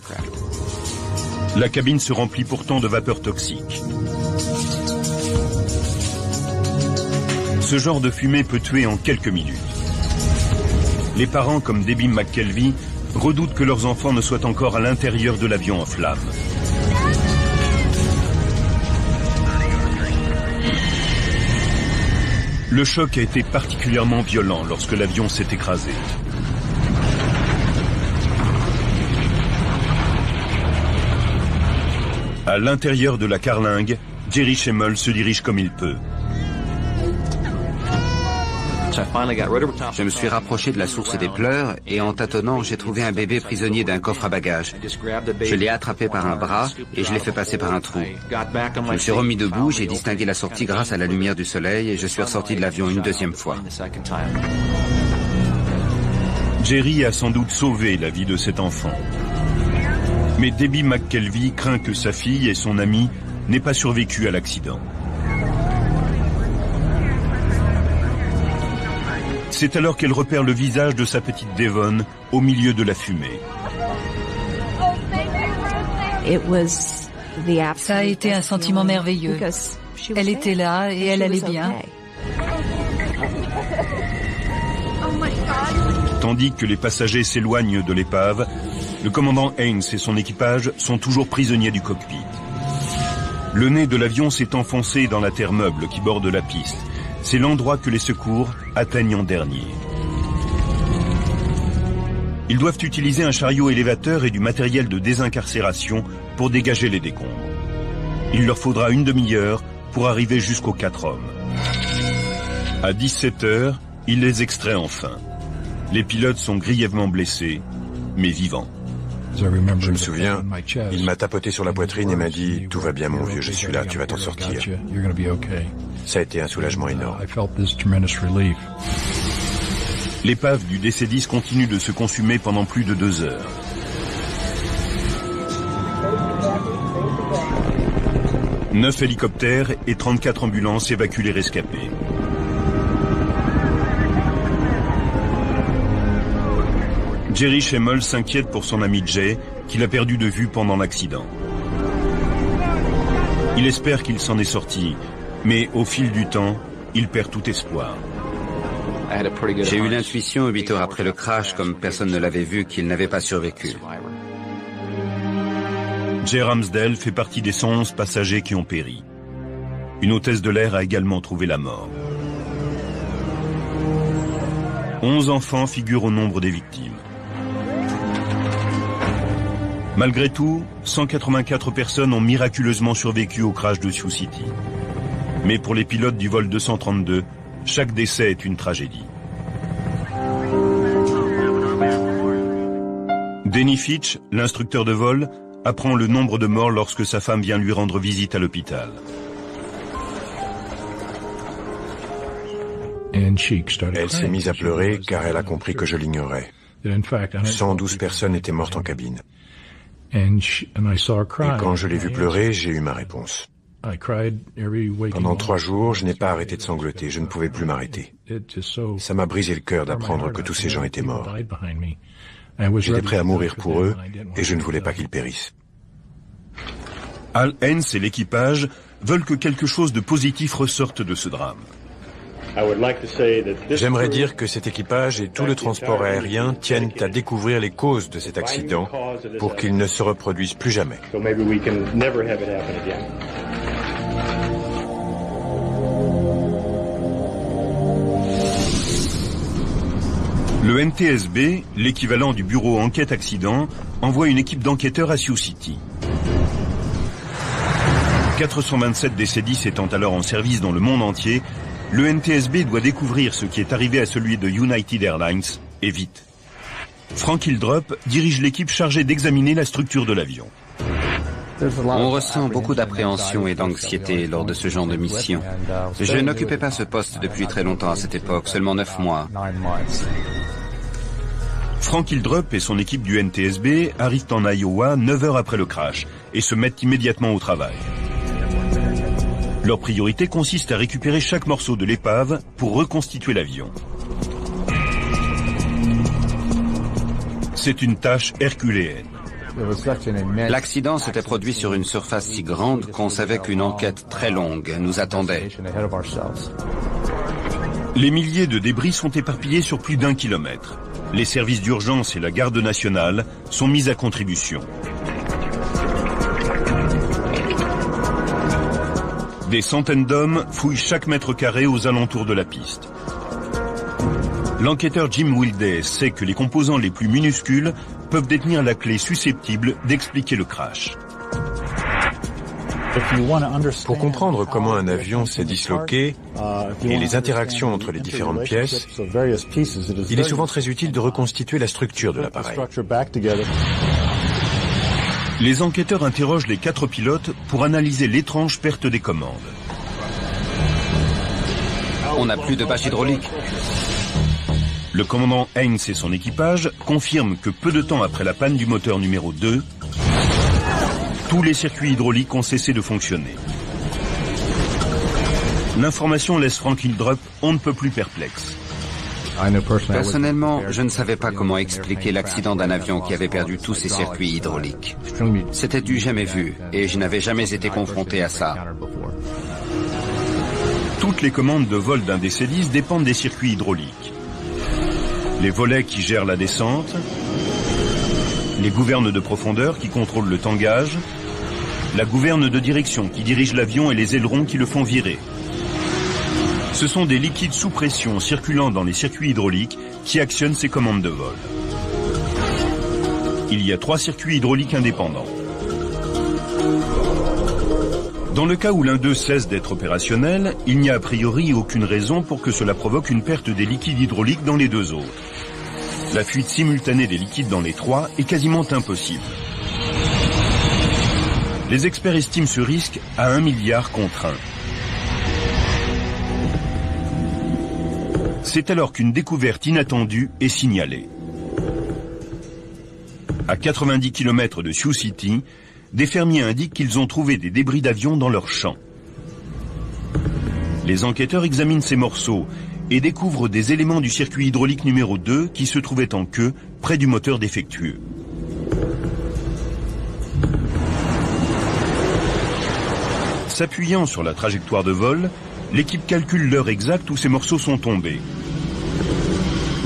Speaker 2: La cabine se remplit pourtant de vapeurs toxiques. Ce genre de fumée peut tuer en quelques minutes. Les parents, comme Debbie McKelvey, redoutent que leurs enfants ne soient encore à l'intérieur de l'avion en flammes. Le choc a été particulièrement violent lorsque l'avion s'est écrasé. À l'intérieur de la carlingue, Jerry Schemmel se dirige comme il peut.
Speaker 9: Je me suis rapproché de la source des pleurs et en tâtonnant, j'ai trouvé un bébé prisonnier d'un coffre à bagages. Je l'ai attrapé par un bras et je l'ai fait passer par un trou. Je me suis remis debout, j'ai distingué la sortie grâce à la lumière du soleil et je suis ressorti de l'avion une deuxième fois.
Speaker 2: Jerry a sans doute sauvé la vie de cet enfant. Mais Debbie McKelvey craint que sa fille et son ami n'aient pas survécu à l'accident. C'est alors qu'elle repère le visage de sa petite Devon au milieu de la fumée.
Speaker 5: Ça a été un sentiment merveilleux. Elle était là et elle allait bien.
Speaker 2: Tandis que les passagers s'éloignent de l'épave, le commandant Haynes et son équipage sont toujours prisonniers du cockpit. Le nez de l'avion s'est enfoncé dans la terre meuble qui borde la piste. C'est l'endroit que les secours atteignent en dernier. Ils doivent utiliser un chariot élévateur et du matériel de désincarcération pour dégager les décombres. Il leur faudra une demi-heure pour arriver jusqu'aux 4 hommes. À 17 h, il les extrait enfin. Les pilotes sont grièvement blessés, mais vivants.
Speaker 4: Je me souviens, il m'a tapoté sur la poitrine et m'a dit « Tout va bien mon vieux, je suis là, tu vas t'en sortir ». Ça a été un soulagement énorme.
Speaker 2: L'épave du DC-10 continue de se consumer pendant plus de 2 heures. « 9 hélicoptères et 34 ambulances évacuent les rescapés. Jerry Schemmel s'inquiète pour son ami Jay, qu'il a perdu de vue pendant l'accident. Il espère qu'il s'en est sorti, mais au fil du temps, il perd tout espoir.
Speaker 9: J'ai eu l'intuition 8 heures après le crash, comme personne ne l'avait vu, qu'il n'avait pas survécu.
Speaker 2: Jay Ramsdell fait partie des 111 passagers qui ont péri. Une hôtesse de l'air a également trouvé la mort. 11 enfants figurent au nombre des victimes. Malgré tout, 184 personnes ont miraculeusement survécu au crash de Sioux City. Mais pour les pilotes du vol 232, chaque décès est une tragédie. Denny Fitch, l'instructeur de vol, apprend le nombre de morts lorsque sa femme vient lui rendre visite à l'hôpital.
Speaker 4: Elle s'est mise à pleurer car elle a compris que je l'ignorais. 112 personnes étaient mortes en cabine. Et quand je l'ai vue pleurer, j'ai eu ma réponse. Pendant 3 jours, je n'ai pas arrêté de sangloter, je ne pouvais plus m'arrêter. Ça m'a brisé le cœur d'apprendre que tous ces gens étaient morts. J'étais prêt à mourir pour eux et je ne voulais pas qu'ils périssent.
Speaker 2: Al Hens et l'équipage veulent que quelque chose de positif ressorte de ce drame.
Speaker 4: J'aimerais dire que cet équipage et tout le transport aérien tiennent à découvrir les causes de cet accident pour qu'il ne se reproduise plus jamais.
Speaker 2: Le NTSB, l'équivalent du bureau enquête accident, envoie une équipe d'enquêteurs à Sioux City. 427 DC-10 étant alors en service dans le monde entier, le NTSB doit découvrir ce qui est arrivé à celui de United Airlines, et vite. Frank Hildrup dirige l'équipe chargée d'examiner la structure de l'avion.
Speaker 9: On ressent beaucoup d'appréhension et d'anxiété lors de ce genre de mission. Je n'occupais pas ce poste depuis très longtemps à cette époque, seulement 9 mois.
Speaker 2: Frank Hildrup et son équipe du NTSB arrivent en Iowa 9 heures après le crash et se mettent immédiatement au travail. Leur priorité consiste à récupérer chaque morceau de l'épave pour reconstituer l'avion. C'est une tâche herculéenne.
Speaker 9: L'accident s'était produit sur une surface si grande qu'on savait qu'une enquête très longue nous attendait.
Speaker 2: Les milliers de débris sont éparpillés sur plus d'1 kilomètre. Les services d'urgence et la garde nationale sont mis à contribution. Des centaines d'hommes fouillent chaque mètre carré aux alentours de la piste. L'enquêteur Jim Wilday sait que les composants les plus minuscules peuvent détenir la clé susceptible d'expliquer le crash.
Speaker 4: Pour comprendre comment un avion s'est disloqué et les interactions entre les différentes pièces, il est souvent très utile de reconstituer la structure de l'appareil.
Speaker 2: Les enquêteurs interrogent les 4 pilotes pour analyser l'étrange perte des commandes.
Speaker 9: On n'a plus de bâche hydraulique.
Speaker 2: Le commandant Haynes et son équipage confirment que peu de temps après la panne du moteur numéro 2, tous les circuits hydrauliques ont cessé de fonctionner. L'information laisse Frank Hildrup on ne peut plus perplexe.
Speaker 9: Personnellement, je ne savais pas comment expliquer l'accident d'un avion qui avait perdu tous ses circuits hydrauliques. C'était du jamais vu et je n'avais jamais été confronté à ça.
Speaker 2: Toutes les commandes de vol d'un DC-10 dépendent des circuits hydrauliques. Les volets qui gèrent la descente, les gouvernes de profondeur qui contrôlent le tangage, la gouverne de direction qui dirige l'avion et les ailerons qui le font virer. Ce sont des liquides sous pression circulant dans les circuits hydrauliques qui actionnent ces commandes de vol. Il y a 3 circuits hydrauliques indépendants. Dans le cas où l'un d'eux cesse d'être opérationnel, il n'y a a priori aucune raison pour que cela provoque une perte des liquides hydrauliques dans les 2 autres. La fuite simultanée des liquides dans les 3 est quasiment impossible. Les experts estiment ce risque à 1 milliard contre 1. C'est alors qu'une découverte inattendue est signalée. À 90 km de Sioux City, des fermiers indiquent qu'ils ont trouvé des débris d'avions dans leurs champs. Les enquêteurs examinent ces morceaux et découvrent des éléments du circuit hydraulique numéro 2 qui se trouvaient en queue près du moteur défectueux. S'appuyant sur la trajectoire de vol, l'équipe calcule l'heure exacte où ces morceaux sont tombés.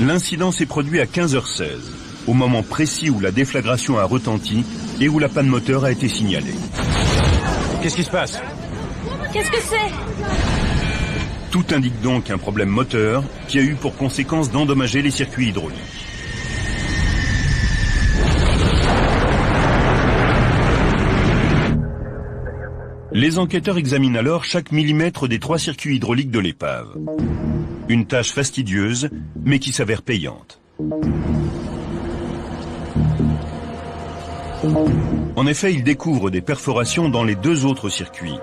Speaker 2: L'incident s'est produit à 15h16, au moment précis où la déflagration a retenti et où la panne moteur a été signalée.
Speaker 4: Qu'est-ce qui se passe?
Speaker 10: Qu'est-ce que c'est?
Speaker 2: Tout indique donc un problème moteur qui a eu pour conséquence d'endommager les circuits hydrauliques. Les enquêteurs examinent alors chaque millimètre des 3 circuits hydrauliques de l'épave. Une tâche fastidieuse, mais qui s'avère payante. En effet, ils découvrent des perforations dans les 2 autres circuits.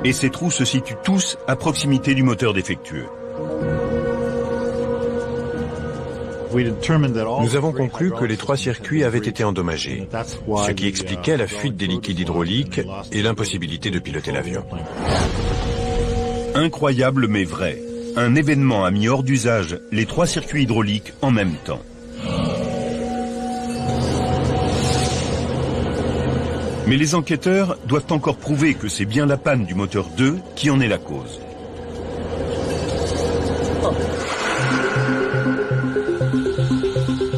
Speaker 2: Et ces trous se situent tous à proximité du moteur défectueux.
Speaker 4: Nous avons conclu que les 3 circuits avaient été endommagés, ce qui expliquait la fuite des liquides hydrauliques et l'impossibilité de piloter l'avion.
Speaker 2: Incroyable mais vrai. Un événement a mis hors d'usage les 3 circuits hydrauliques en même temps. Mais les enquêteurs doivent encore prouver que c'est bien la panne du moteur 2 qui en est la cause.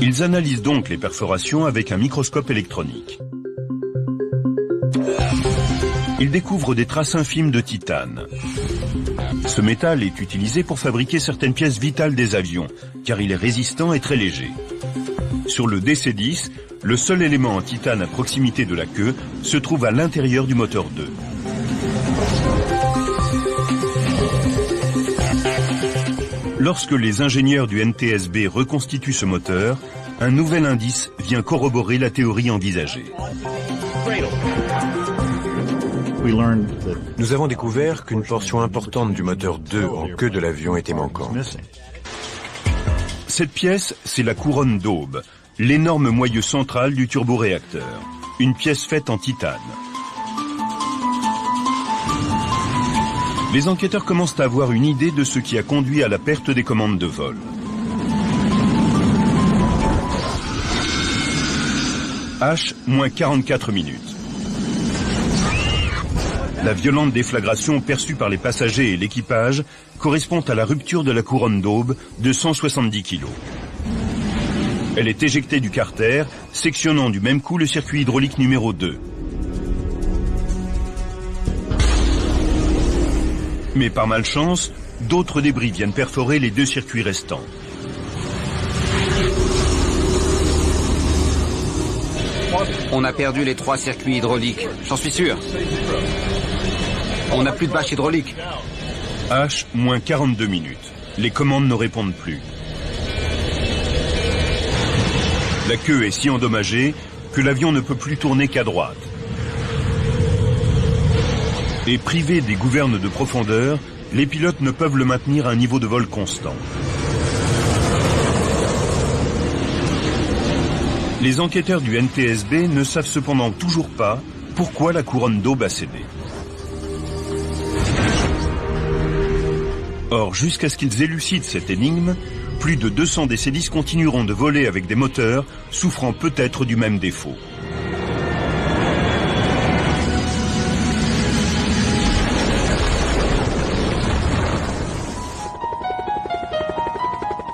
Speaker 2: Ils analysent donc les perforations avec un microscope électronique. Ils découvrent des traces infimes de titane. Ce métal est utilisé pour fabriquer certaines pièces vitales des avions, car il est résistant et très léger. Sur le DC-10, le seul élément en titane à proximité de la queue se trouve à l'intérieur du moteur 2. Lorsque les ingénieurs du NTSB reconstituent ce moteur, un nouvel indice vient corroborer la théorie envisagée.
Speaker 4: Nous avons découvert qu'une portion importante du moteur 2 en queue de l'avion était manquante.
Speaker 2: Cette pièce, c'est la couronne d'aube, l'énorme moyeu central du turboréacteur. Une pièce faite en titane. Les enquêteurs commencent à avoir une idée de ce qui a conduit à la perte des commandes de vol. H, moins 44 minutes. La violente déflagration perçue par les passagers et l'équipage correspond à la rupture de la couronne d'aube de 170 kg. Elle est éjectée du carter, sectionnant du même coup le circuit hydraulique numéro 2. Mais par malchance, d'autres débris viennent perforer les 2 circuits restants.
Speaker 9: On a perdu les 3 circuits hydrauliques, j'en suis sûr. On n'a plus de bâche hydraulique.
Speaker 2: H, moins 42 minutes. Les commandes ne répondent plus. La queue est si endommagée que l'avion ne peut plus tourner qu'à droite. Et privés des gouvernes de profondeur, les pilotes ne peuvent le maintenir à un niveau de vol constant. Les enquêteurs du NTSB ne savent cependant toujours pas pourquoi la couronne d'aube a cédé. Or, jusqu'à ce qu'ils élucident cette énigme, plus de 200 DC-10 continueront de voler avec des moteurs souffrant peut-être du même défaut.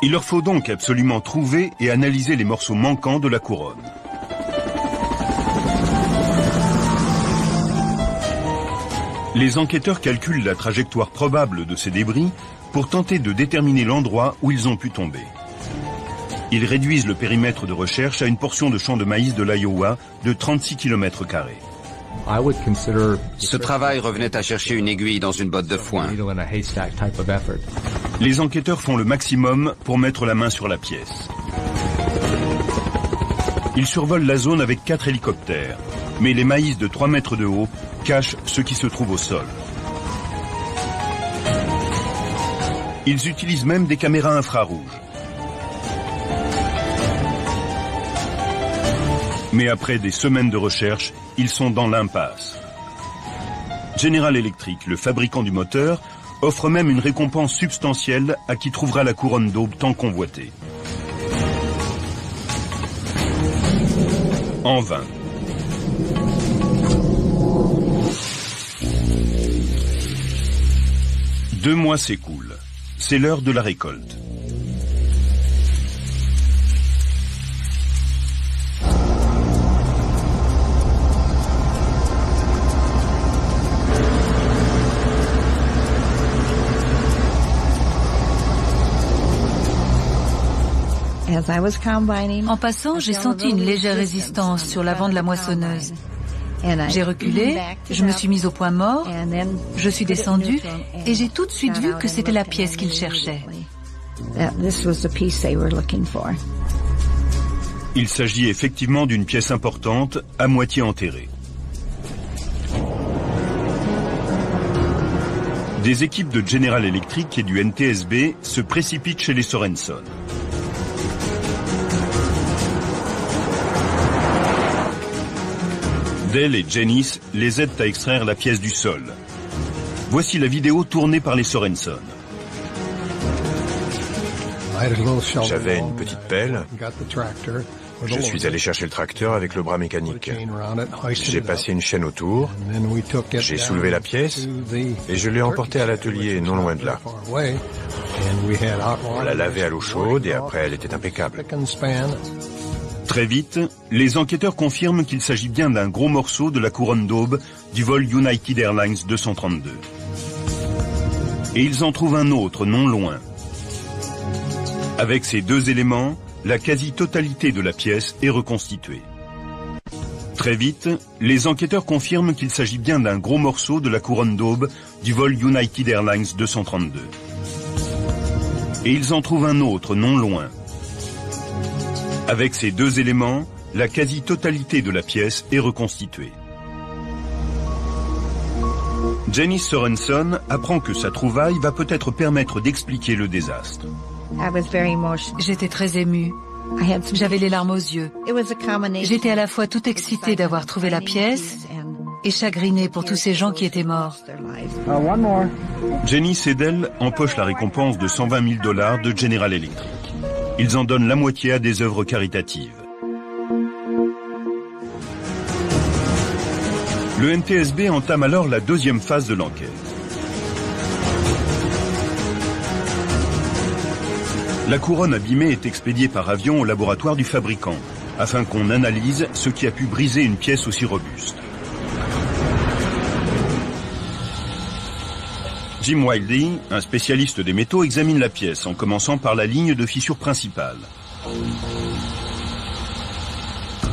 Speaker 2: Il leur faut donc absolument trouver et analyser les morceaux manquants de la couronne. Les enquêteurs calculent la trajectoire probable de ces débris pour tenter de déterminer l'endroit où ils ont pu tomber. Ils réduisent le périmètre de recherche à une portion de champ de maïs de l'Iowa de 36 km².
Speaker 9: Ce travail revenait à chercher une aiguille dans une botte de foin.
Speaker 2: Les enquêteurs font le maximum pour mettre la main sur la pièce. Ils survolent la zone avec 4 hélicoptères, mais les maïs de 3 mètres de haut cachent ce qui se trouve au sol. Ils utilisent même des caméras infrarouges. Mais après des semaines de recherche, ils sont dans l'impasse. General Electric, le fabricant du moteur, offre même une récompense substantielle à qui trouvera la couronne d'aube tant convoitée. En vain. Deux mois s'écoulent. C'est l'heure de la récolte.
Speaker 5: En passant, j'ai senti une légère résistance sur l'avant de la moissonneuse. J'ai reculé, je me suis mise au point mort, je suis descendue et j'ai tout de suite vu que c'était la pièce qu'ils cherchaient.
Speaker 2: Il s'agit effectivement d'une pièce importante, à moitié enterrée. Des équipes de General Electric et du NTSB se précipitent chez les Sorenson. Dale et Janice les aident à extraire la pièce du sol. Voici la vidéo tournée par les Sorenson.
Speaker 4: J'avais une petite pelle. Je suis allé chercher le tracteur avec le bras mécanique. J'ai passé une chaîne autour, j'ai soulevé la pièce et je l'ai emportée à l'atelier non loin de là. On l'a lavée à l'eau chaude et après elle était impeccable.
Speaker 2: Très vite, les enquêteurs confirment qu'il s'agit bien d'un gros morceau de la couronne d'aube du vol United Airlines 232. Et ils en trouvent un autre non loin. Avec ces deux éléments, la quasi-totalité de la pièce est reconstituée. Très vite, les enquêteurs confirment qu'il s'agit bien d'un gros morceau de la couronne d'aube du vol United Airlines 232. Et ils en trouvent un autre non loin. Avec ces deux éléments, la quasi-totalité de la pièce est reconstituée. Janice Sorenson apprend que sa trouvaille va peut-être permettre d'expliquer le désastre.
Speaker 5: J'étais très émue. J'avais les larmes aux yeux. J'étais à la fois tout excitée d'avoir trouvé la pièce et chagrinée pour tous ces gens qui étaient morts.
Speaker 2: Janice et Dale empochent la récompense de $120 000 de General Electric. Ils en donnent la moitié à des œuvres caritatives. Le NTSB entame alors la deuxième phase de l'enquête. La couronne abîmée est expédiée par avion au laboratoire du fabricant, afin qu'on analyse ce qui a pu briser une pièce aussi robuste. Jim Wildey, un spécialiste des métaux, examine la pièce en commençant par la ligne de fissure principale.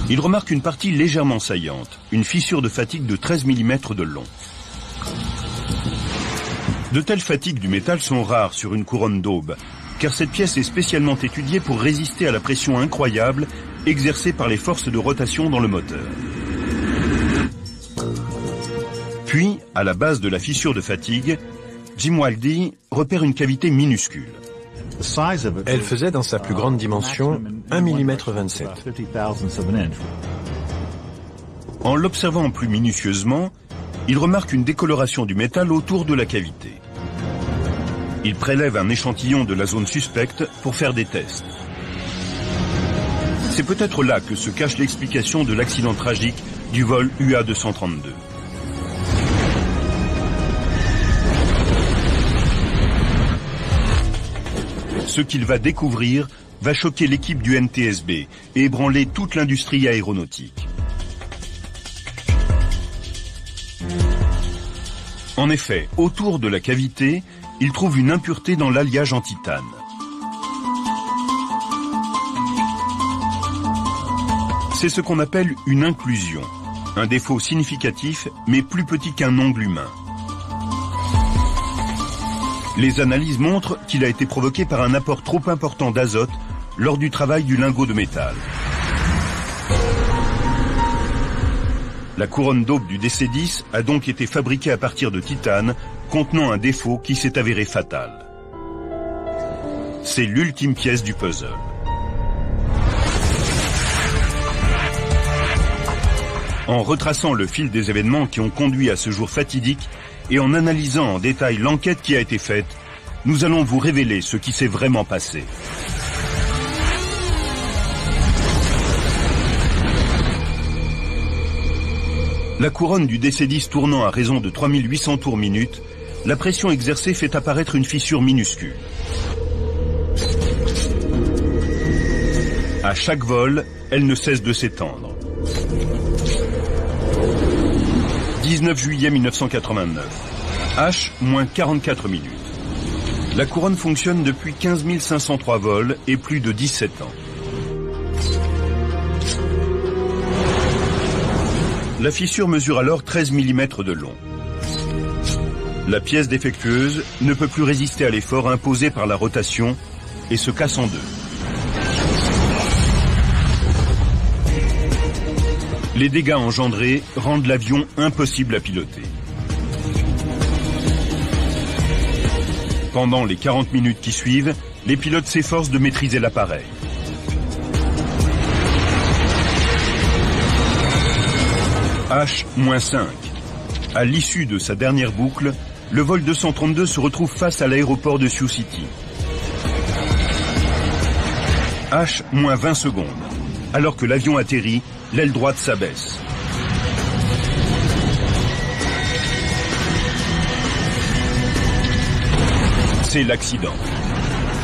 Speaker 2: Il remarque une partie légèrement saillante, une fissure de fatigue de 13 mm de long. De telles fatigues du métal sont rares sur une couronne d'aube, car cette pièce est spécialement étudiée pour résister à la pression incroyable exercée par les forces de rotation dans le moteur. Puis, à la base de la fissure de fatigue, Jim Wildey repère une cavité minuscule.
Speaker 4: Elle faisait dans sa plus grande dimension 1,27 mm.
Speaker 2: En l'observant plus minutieusement, il remarque une décoloration du métal autour de la cavité. Il prélève un échantillon de la zone suspecte pour faire des tests. C'est peut-être là que se cache l'explication de l'accident tragique du vol UA-232. Ce qu'il va découvrir va choquer l'équipe du NTSB et ébranler toute l'industrie aéronautique. En effet, autour de la cavité, il trouve une impureté dans l'alliage en titane. C'est ce qu'on appelle une inclusion, un défaut significatif mais plus petit qu'un ongle humain. Les analyses montrent qu'il a été provoqué par un apport trop important d'azote lors du travail du lingot de métal. La couronne d'aube du DC-10 a donc été fabriquée à partir de titane contenant un défaut qui s'est avéré fatal. C'est l'ultime pièce du puzzle. En retraçant le fil des événements qui ont conduit à ce jour fatidique et en analysant en détail l'enquête qui a été faite, nous allons vous révéler ce qui s'est vraiment passé. La couronne du DC-10 tournant à raison de 3800 tours minute, la pression exercée fait apparaître une fissure minuscule. À chaque vol, elle ne cesse de s'étendre. 19 juillet 1989. H, moins 44 minutes. La couronne fonctionne depuis 15 503 vols et plus de 17 ans. La fissure mesure alors 13 mm de long. La pièce défectueuse ne peut plus résister à l'effort imposé par la rotation et se casse en deux. Les dégâts engendrés rendent l'avion impossible à piloter. Pendant les 40 minutes qui suivent, les pilotes s'efforcent de maîtriser l'appareil. H-5. À l'issue de sa dernière boucle, le vol 232 se retrouve face à l'aéroport de Sioux City. H-20 secondes. Alors que l'avion atterrit, l'aile droite s'abaisse. C'est l'accident.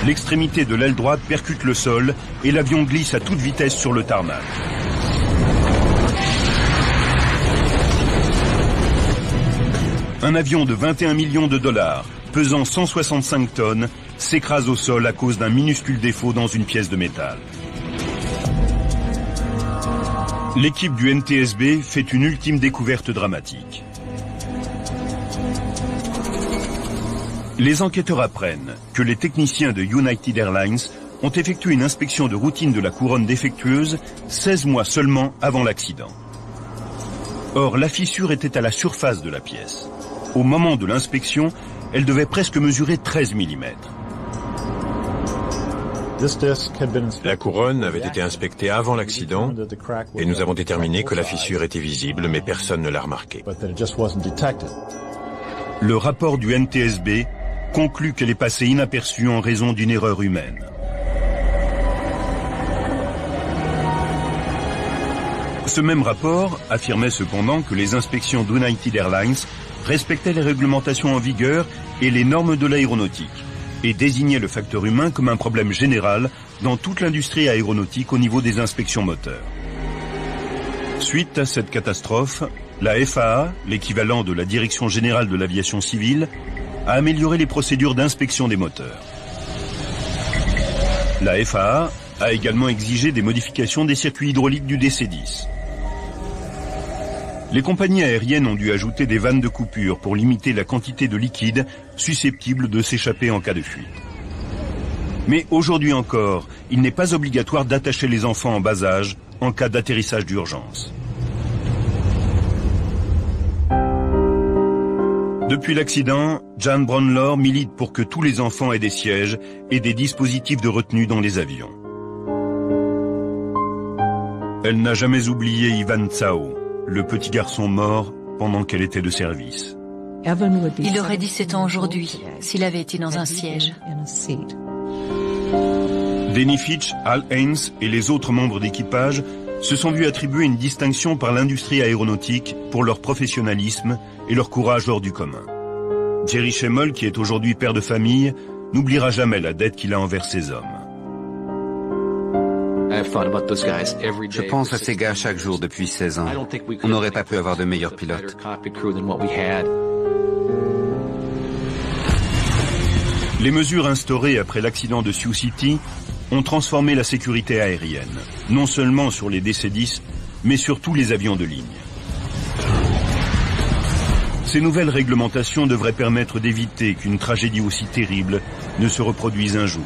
Speaker 2: L'extrémité de l'aile droite percute le sol et l'avion glisse à toute vitesse sur le tarmac. Un avion de 21 millions de dollars, pesant 165 tonnes, s'écrase au sol à cause d'un minuscule défaut dans une pièce de métal. L'équipe du NTSB fait une ultime découverte dramatique. Les enquêteurs apprennent que les techniciens de United Airlines ont effectué une inspection de routine de la couronne défectueuse 16 mois seulement avant l'accident. Or, la fissure était à la surface de la pièce. Au moment de l'inspection, elle devait presque mesurer 13 mm.
Speaker 4: La couronne avait été inspectée avant l'accident et nous avons déterminé que la fissure était visible, mais personne ne l'a remarqué.
Speaker 2: Le rapport du NTSB conclut qu'elle est passée inaperçue en raison d'une erreur humaine. Ce même rapport affirmait cependant que les inspections d'United Airlines respectaient les réglementations en vigueur et les normes de l'aéronautique, et désignait le facteur humain comme un problème général dans toute l'industrie aéronautique au niveau des inspections moteurs. Suite à cette catastrophe, la FAA, l'équivalent de la Direction générale de l'aviation civile, a amélioré les procédures d'inspection des moteurs. La FAA a également exigé des modifications des circuits hydrauliques du DC-10. Les compagnies aériennes ont dû ajouter des vannes de coupure pour limiter la quantité de liquide susceptible de s'échapper en cas de fuite. Mais aujourd'hui encore, il n'est pas obligatoire d'attacher les enfants en bas âge en cas d'atterrissage d'urgence. Depuis l'accident, Jan Brownlow milite pour que tous les enfants aient des sièges et des dispositifs de retenue dans les avions. Elle n'a jamais oublié Ivan Tsao, le petit garçon mort pendant qu'elle était de service.
Speaker 5: Il aurait 17 ans aujourd'hui, s'il avait été dans un siège.
Speaker 2: Denny Fitch, Al Haynes et les autres membres d'équipage se sont vus attribuer une distinction par l'industrie aéronautique pour leur professionnalisme et leur courage hors du commun. Jerry Schemmel, qui est aujourd'hui père de famille, n'oubliera jamais la dette qu'il a envers ces hommes.
Speaker 9: Je pense à ces gars chaque jour depuis 16 ans. On n'aurait pas pu avoir de meilleurs pilotes.
Speaker 2: Les mesures instaurées après l'accident de Sioux City ont transformé la sécurité aérienne, non seulement sur les DC-10, mais sur tous les avions de ligne. Ces nouvelles réglementations devraient permettre d'éviter qu'une tragédie aussi terrible ne se reproduise un jour.